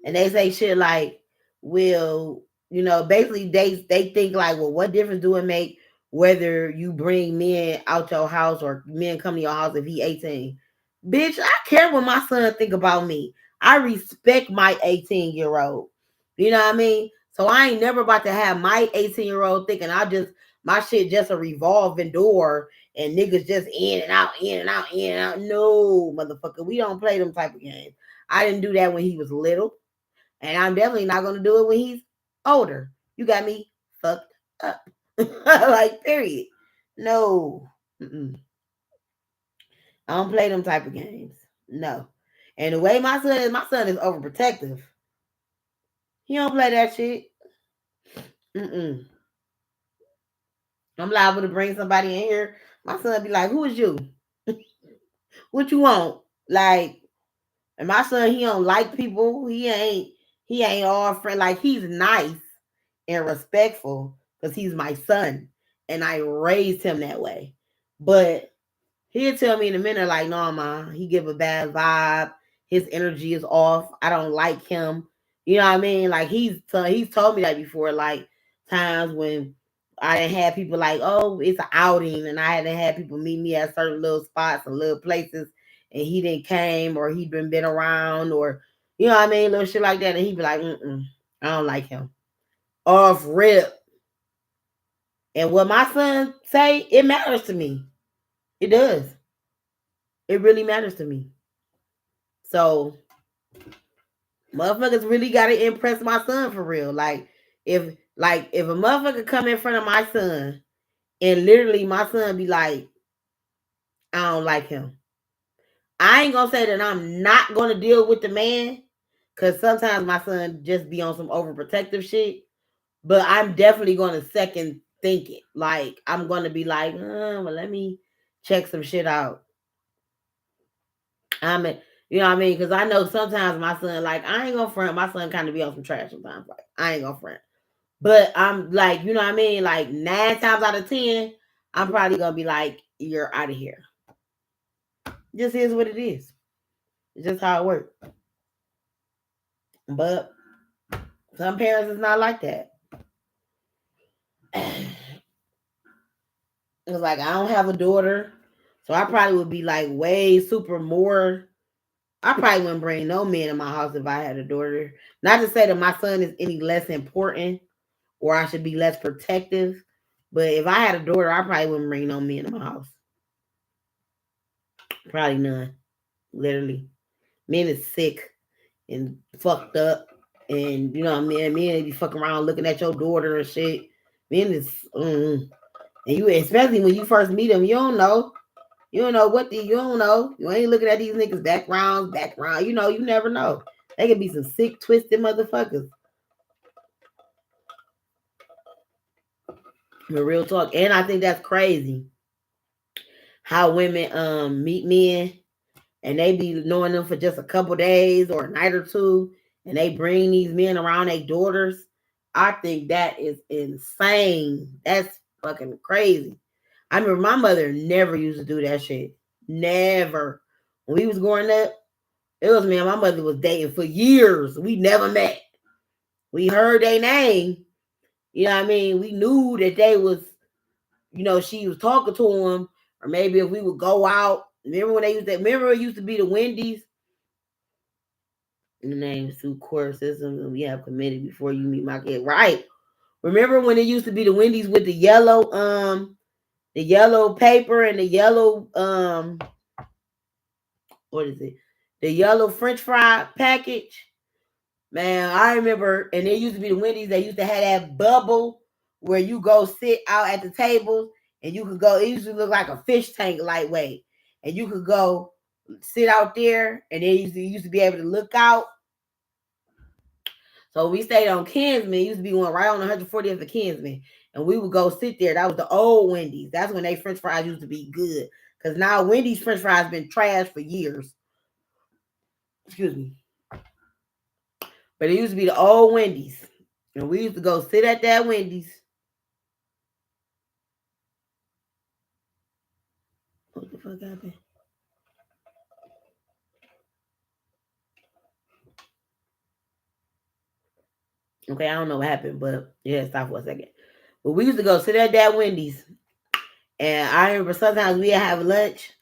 and they say shit like, well, basically they think like, well, what difference do it make whether you bring men out your house or men come to your house if he 18? Bitch, I care what my son think about me. I respect my 18-year-old. You know what I mean? So I ain't never about to have my 18-year-old thinking my shit just a revolving door and niggas just in and out, in and out, in and out. No, motherfucker, we don't play them type of games. I didn't do that when he was little. And I'm definitely not going to do it when he's older. You got me fucked up. Like, period. No. Mm-mm. I don't play them type of games. No. And the way my son is overprotective. He don't play that shit. Mm-mm. I'm liable to bring somebody in here. My son be like, "Who is you? What you want?" Like, and my son, he don't like people. He ain't all friend. Like, he's nice and respectful because he's my son, and I raised him that way. But he'll tell me in a minute, like, "No, ma, he give a bad vibe. His energy is off. I don't like him." You know what I mean? Like, he's told me that before. Like, times when I didn't have people like, "Oh, it's an outing," and I hadn't had people meet me at certain little spots and little places, and he didn't came or he been around or you know what I mean, little shit like that, and he'd be like, "Mm-mm, I don't like him." Off rip. And what my son say, it matters to me. It does. It really matters to me. So motherfuckers really gotta impress my son for real. If a motherfucker come in front of my son and literally my son be like, "I don't like him." I ain't gonna say that I'm not gonna deal with the man, cause sometimes my son just be on some overprotective shit. But I'm definitely gonna second think it. Like, I'm gonna be like, well, let me check some shit out. I mean, you know what I mean? Because I know sometimes my son, like, I ain't gonna front. My son kind of be on some trash sometimes. Like, I ain't gonna front. But I'm like, you know what I mean? Like, 9 times out of 10, I'm probably gonna be like, "You're out of here." Just is what it is. It's just how it works. But some parents is not like that. It's like I don't have a daughter, so I probably would be like way super more. I probably wouldn't bring no men in my house if I had a daughter. Not to say that my son is any less important or I should be less protective, but if I had a daughter, I probably wouldn't bring no men in my house. Probably none. Literally, men is sick and fucked up, and you know what I mean. Men be fucking around looking at your daughter and shit. Men is, and you especially when you first meet them, you don't know. You don't know you don't know. You ain't looking at these niggas background. You know, you never know. They could be some sick, twisted motherfuckers. But real talk. And I think that's crazy. How women meet men and they be knowing them for just a couple days or a night or two, and they bring these men around their daughters. I think that is insane. That's fucking crazy. I remember my mother never used to do that shit. Never. When we was growing up, it was me and my mother was dating for years. We never met. We heard their name. You know what I mean? We knew that they was, she was talking to him. Or maybe if we would go out. Remember it used to be the Wendy's? The name Sue Core Systems and we have committed before you meet my kid. Right. Remember when it used to be the Wendy's with the yellow paper and the yellow what is it? The yellow French fry package. Man, I remember, and there used to be the Wendy's that used to have that bubble where you go sit out at the tables and you could go. It used to look like a fish tank lightweight, and you could go sit out there, and then you used to be able to look out. So we stayed on Kinsman. It used to be one right on 140th of Kinsman, and we would go sit there. That was the old Wendy's. That's when they French fries used to be good. Because now Wendy's French fries been trashed for years. Excuse me. But it used to be the old Wendy's. And we used to go sit at that Wendy's. What the fuck happened? Okay, I don't know what happened, but yeah, stop for a second. But we used to go sit at that Wendy's. And I remember sometimes we'd have lunch.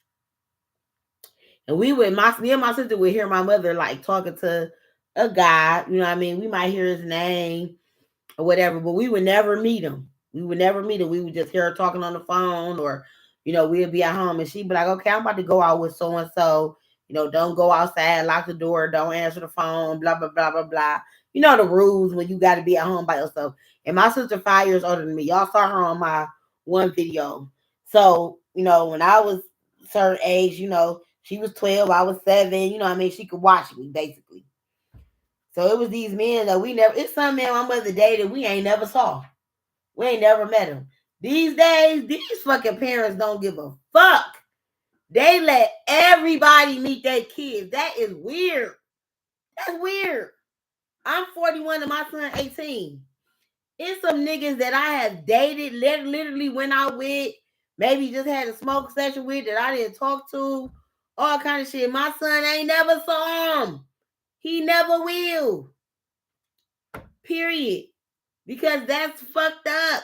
And me and my sister would hear my mother like talking to a guy, you know what I mean? We might hear his name or whatever, but we would never meet him. We would never meet him. We would just hear her talking on the phone or, we'd be at home and she'd be like, "Okay, I'm about to go out with so and so. Don't go outside, lock the door, don't answer the phone, blah, blah, blah, blah, blah." You know the rules when you got to be at home by yourself. And my sister 5 years older than me. Y'all saw her on my one video. So, when I was certain age, she was 12, I was 7, she could watch me basically. So it was these men that we never. It's some men my mother dated we ain't never saw. We ain't never met them. These days, these fucking parents don't give a fuck. They let everybody meet their kids. That is weird. That's weird. I'm 41 and my son 18. It's some niggas that I have dated, literally went out with, maybe just had a smoke session with that I didn't talk to, all kind of shit. My son ain't never saw him. He never will. Period. Because that's fucked up.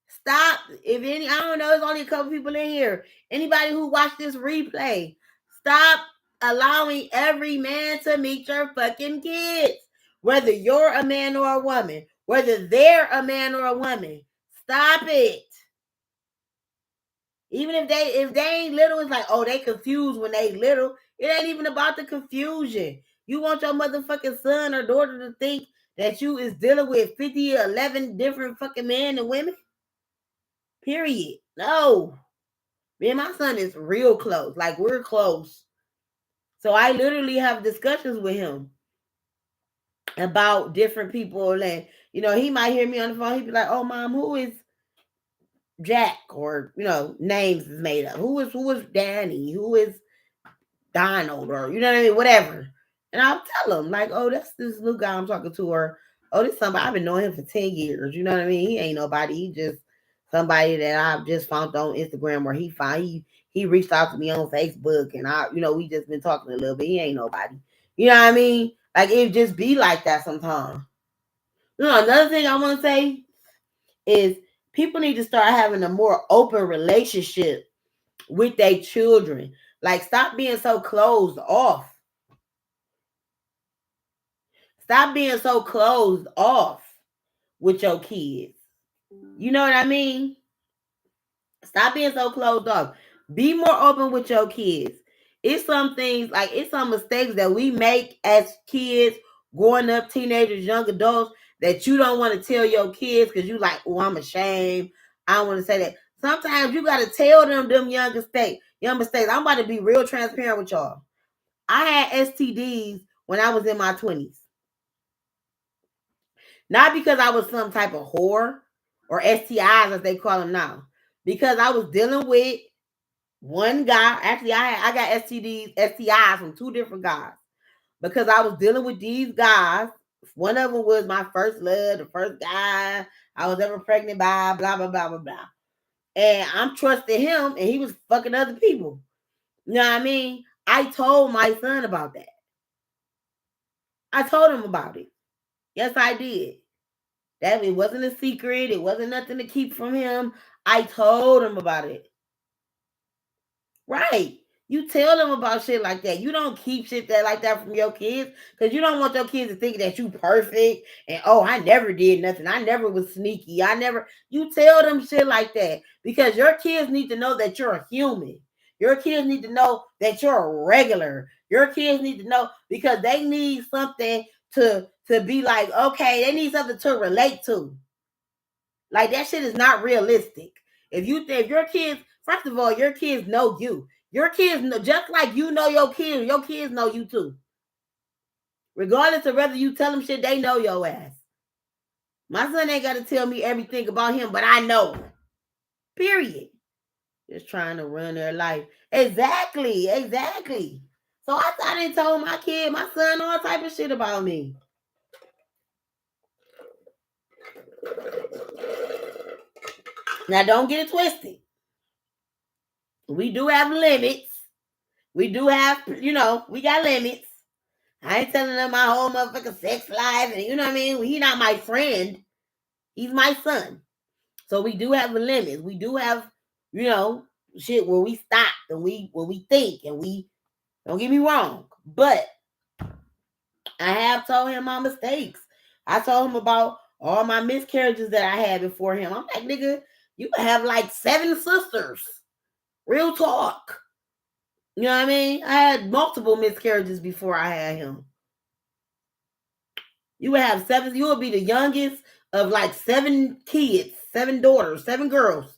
Stop. If any, I don't know, there's only a couple people in here. Anybody who watched this replay, stop allowing every man to meet your fucking kids. Whether you're a man or a woman, whether they're a man or a woman, stop it. Even if they ain't little, it's like, oh, they confused when they little. It ain't even about the confusion. You want your motherfucking son or daughter to think that you is dealing with 50 or 11 different fucking men and women? Period. No. Me and my son is real close. Like, we're close. So I literally have discussions with him about different people. And, you know, he might hear me on the phone. He'd be like, oh, Mom, who is Jack? Or, you know, names is made up. Who is Danny? Who is Donald? Or, you know what I mean? Whatever. And I'll tell him, like, oh, that's this new guy I'm talking to. Or, oh, this somebody, I've been knowing him for 10 years. You know what I mean? He ain't nobody. He just somebody that I've just found on Instagram, or he reached out to me on Facebook, and we just been talking a little bit. He ain't nobody. You know what I mean? Like, it just be like that sometimes. You know, another thing I want to say is people need to start having a more open relationship with their children. Like, stop being so closed off. Stop being so closed off with your kids. You know what I mean? Stop being so closed off. Be more open with your kids. It's some things, like, it's some mistakes that we make as kids, growing up, teenagers, young adults, that you don't want to tell your kids because you like, oh, I'm ashamed. I don't want to say that. Sometimes you got to tell them young mistakes. I'm about to be real transparent with y'all. I had STDs when I was in my 20s. Not because I was some type of whore, or STIs as they call them now. Because I was dealing with one guy. Actually, I got STIs from two different guys. Because I was dealing with these guys. One of them was my first love, the first guy I was ever pregnant by, blah, blah, blah, blah, blah. And I'm trusting him, and he was fucking other people. You know what I mean? I told my son about that. I told him about it. Yes, I did. That it wasn't a secret. It wasn't nothing to keep from him. I told him about it. Right. You tell them about shit like that. You don't keep shit that like that from your kids, because you don't want your kids to think that you perfect and, oh, I never did nothing. I never was sneaky. You tell them shit like that because your kids need to know that you're a human. Your kids need to know that you're a regular. Your kids need to know, because they need something to be like, okay, they need something to relate to. Like, that shit is not realistic. If your kids, first of all, your kids know you. Your kids know, just like you know your kids know you too. Regardless of whether you tell them shit, they know your ass. My son ain't got to tell me everything about him, but I know. Period. Just trying to run their life. Exactly. So I didn't tell my son, all type of shit about me. Now, don't get it twisted. We do have limits. We do have, we got limits. I ain't telling them my whole motherfucking sex life, and you know what I mean? He's not my friend. He's my son. So we do have limits. We do have, shit where we stop and when we think, and we, don't get me wrong, but I have told him my mistakes. I told him about all my miscarriages that I had before him. I'm like, nigga, you have like 7 sisters. Real talk. You know what I mean? I had multiple miscarriages before I had him. You would have 7. You would be the youngest of like 7 kids, 7 daughters, 7 girls.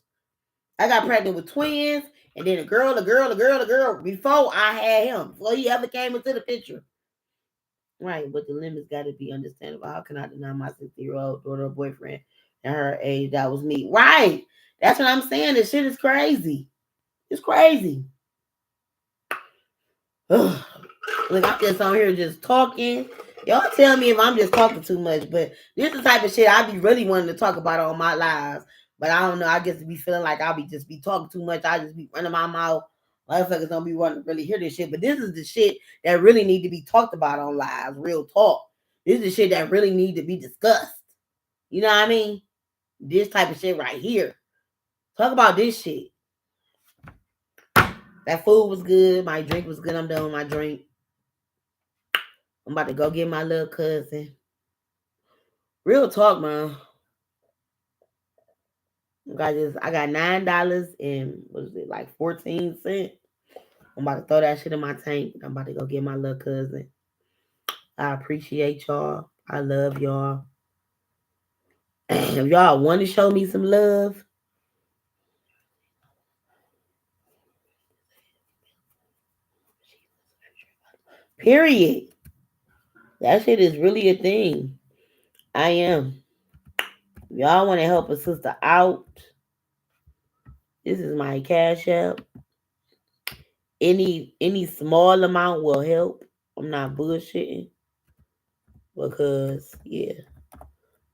I got pregnant with twins, and then a girl before I had him, before he ever came into the picture. Right, but the limits got to be understandable. How can I deny my 60-year-old daughter or boyfriend at her age? That was me. Right. That's what I'm saying. This shit is crazy. It's crazy. Ugh. Look, I'm just on here just talking. Y'all tell me if I'm just talking too much, but this is the type of shit I be really wanting to talk about on my lives. But I don't know. I guess to be feeling like I'll be just be talking too much. I just be running my mouth. Motherfuckers don't be wanting to really hear this shit. But this is the shit that really need to be talked about on lives. Real talk. This is the shit that really need to be discussed. You know what I mean? This type of shit right here. Talk about this shit. That food was good. My drink was good. I'm done with my drink. I'm about to go get my little cousin. Real talk, man. I got $9 and what is it, like 14 cents. I'm about to throw that shit in my tank. I'm about to go get my little cousin. I appreciate y'all. I love y'all. If y'all want to show me some love, period. That shit is really a thing. I am. If y'all want to help a sister out, this is my cash app. Any small amount will help. I'm not bullshitting. Because yeah,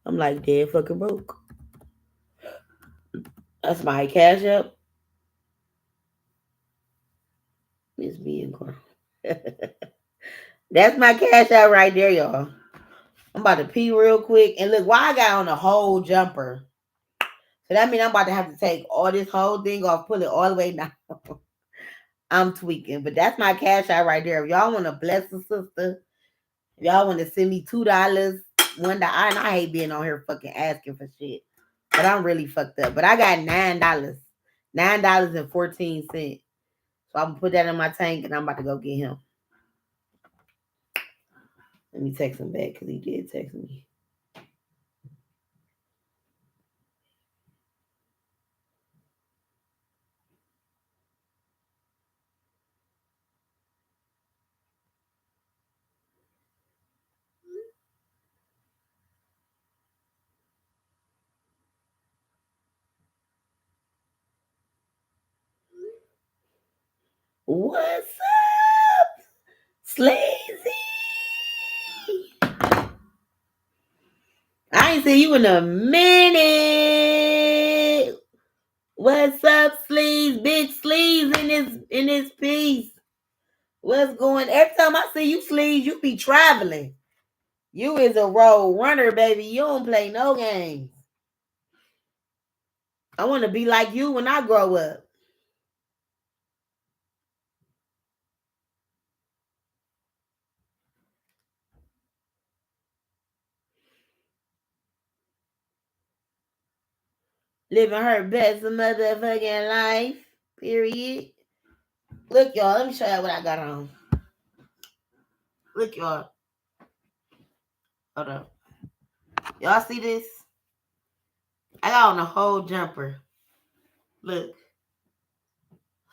I'm like dead fucking broke. That's my cash app. It's being grown. That's my cash out right there, y'all. I'm about to pee real quick. And look, why I got on a whole jumper. So that means I'm about to have to take all this whole thing off, pull it all the way down. I'm tweaking. But that's my cash out right there. If y'all want to bless the sister, if y'all want to send me $2, $1, and I hate being on here fucking asking for shit. But I'm really fucked up. But I got $9. $9.14. So I'm gonna put that in my tank and I'm about to go get him. Let me text him back because he did text me. What's up, Sleazy? I ain't seen you in a minute. What's up, Sleaze? Big Sleaze in this piece. What's going? Every time I see you, Sleaze, you be traveling. You is a road runner, baby. You don't play no games. I want to be like you when I grow up. Living her best motherfucking life. Period. Look, y'all. Let me show you what I got on. Look, y'all. Hold up. Y'all see this? I got on a whole jumper. Look.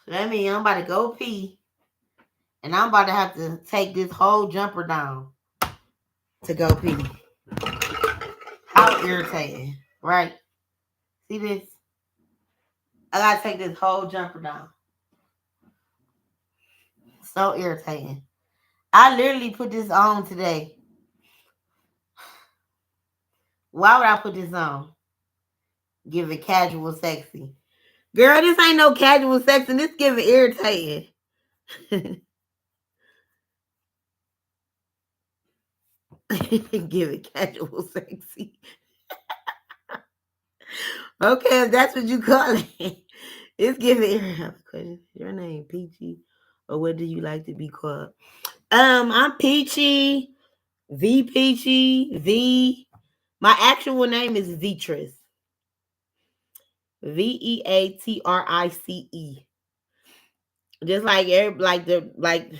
So that means I'm about to go pee. And I'm about to have to take this whole jumper down to go pee. How irritating, right? See this? I gotta take this whole jumper down. So irritating. I literally put this on today. Why would I put this on? Give it casual sexy. Girl, this ain't no casual sexy. This give it irritating. Give it casual sexy. Okay, if that's what you call it. It's giving irritating. Your name Peachy, or what do you like to be called? I'm Peachy, V Peachy, V. My actual name is Veatrice. Veatrice. Just like that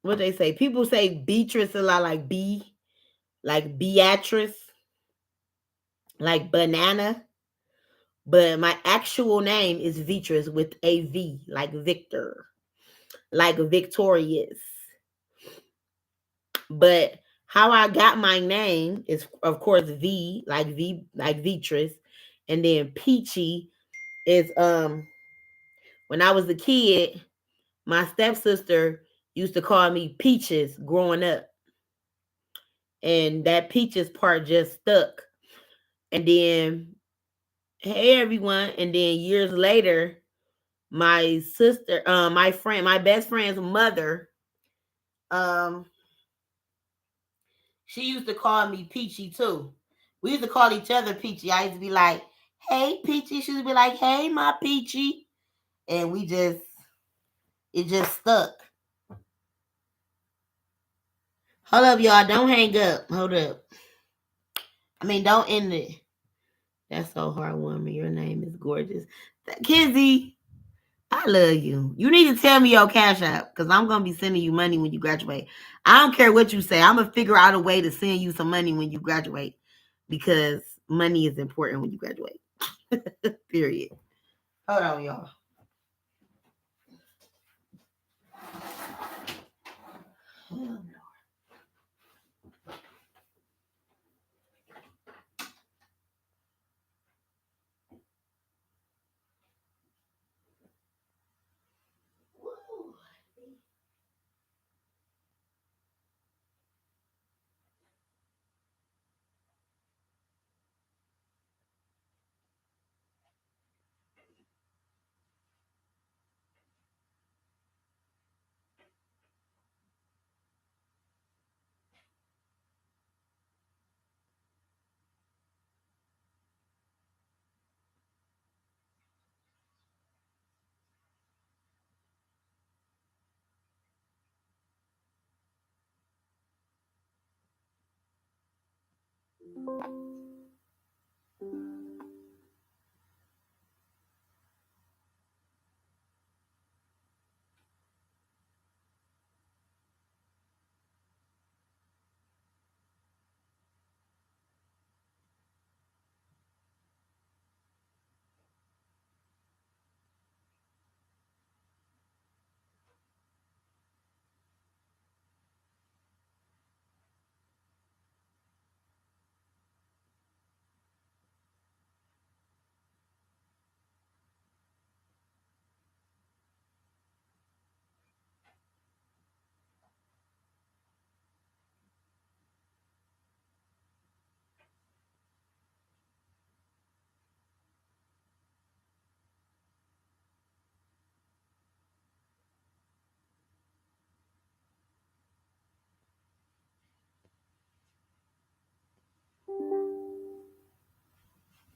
what they say. People say Beatrice a lot, like B, like Beatrice, like banana. But my actual name is Veatrice with a V, like Victor, like victorious. But how I got my name is, of course, like Vitris, and then Peachy is when I was a kid, my stepsister used to call me Peaches growing up, and that Peaches part just stuck. And then, hey everyone, and then years later, my sister, my best friend's mother, um, she used to call me Peachy too. We used to call each other Peachy. I used to be like, "Hey Peachy," she used to be like, "Hey my Peachy," and it just stuck. Hold up, y'all! Don't hang up. Hold up. I mean, don't end it. That's so heartwarming. Your name is gorgeous, Kizzy. I love you. You need to tell me your cash app because I'm gonna be sending you money when you graduate. I don't care what you say. I'm gonna figure out a way to send you some money when you graduate because money is important when you graduate. Period. Hold on, y'all.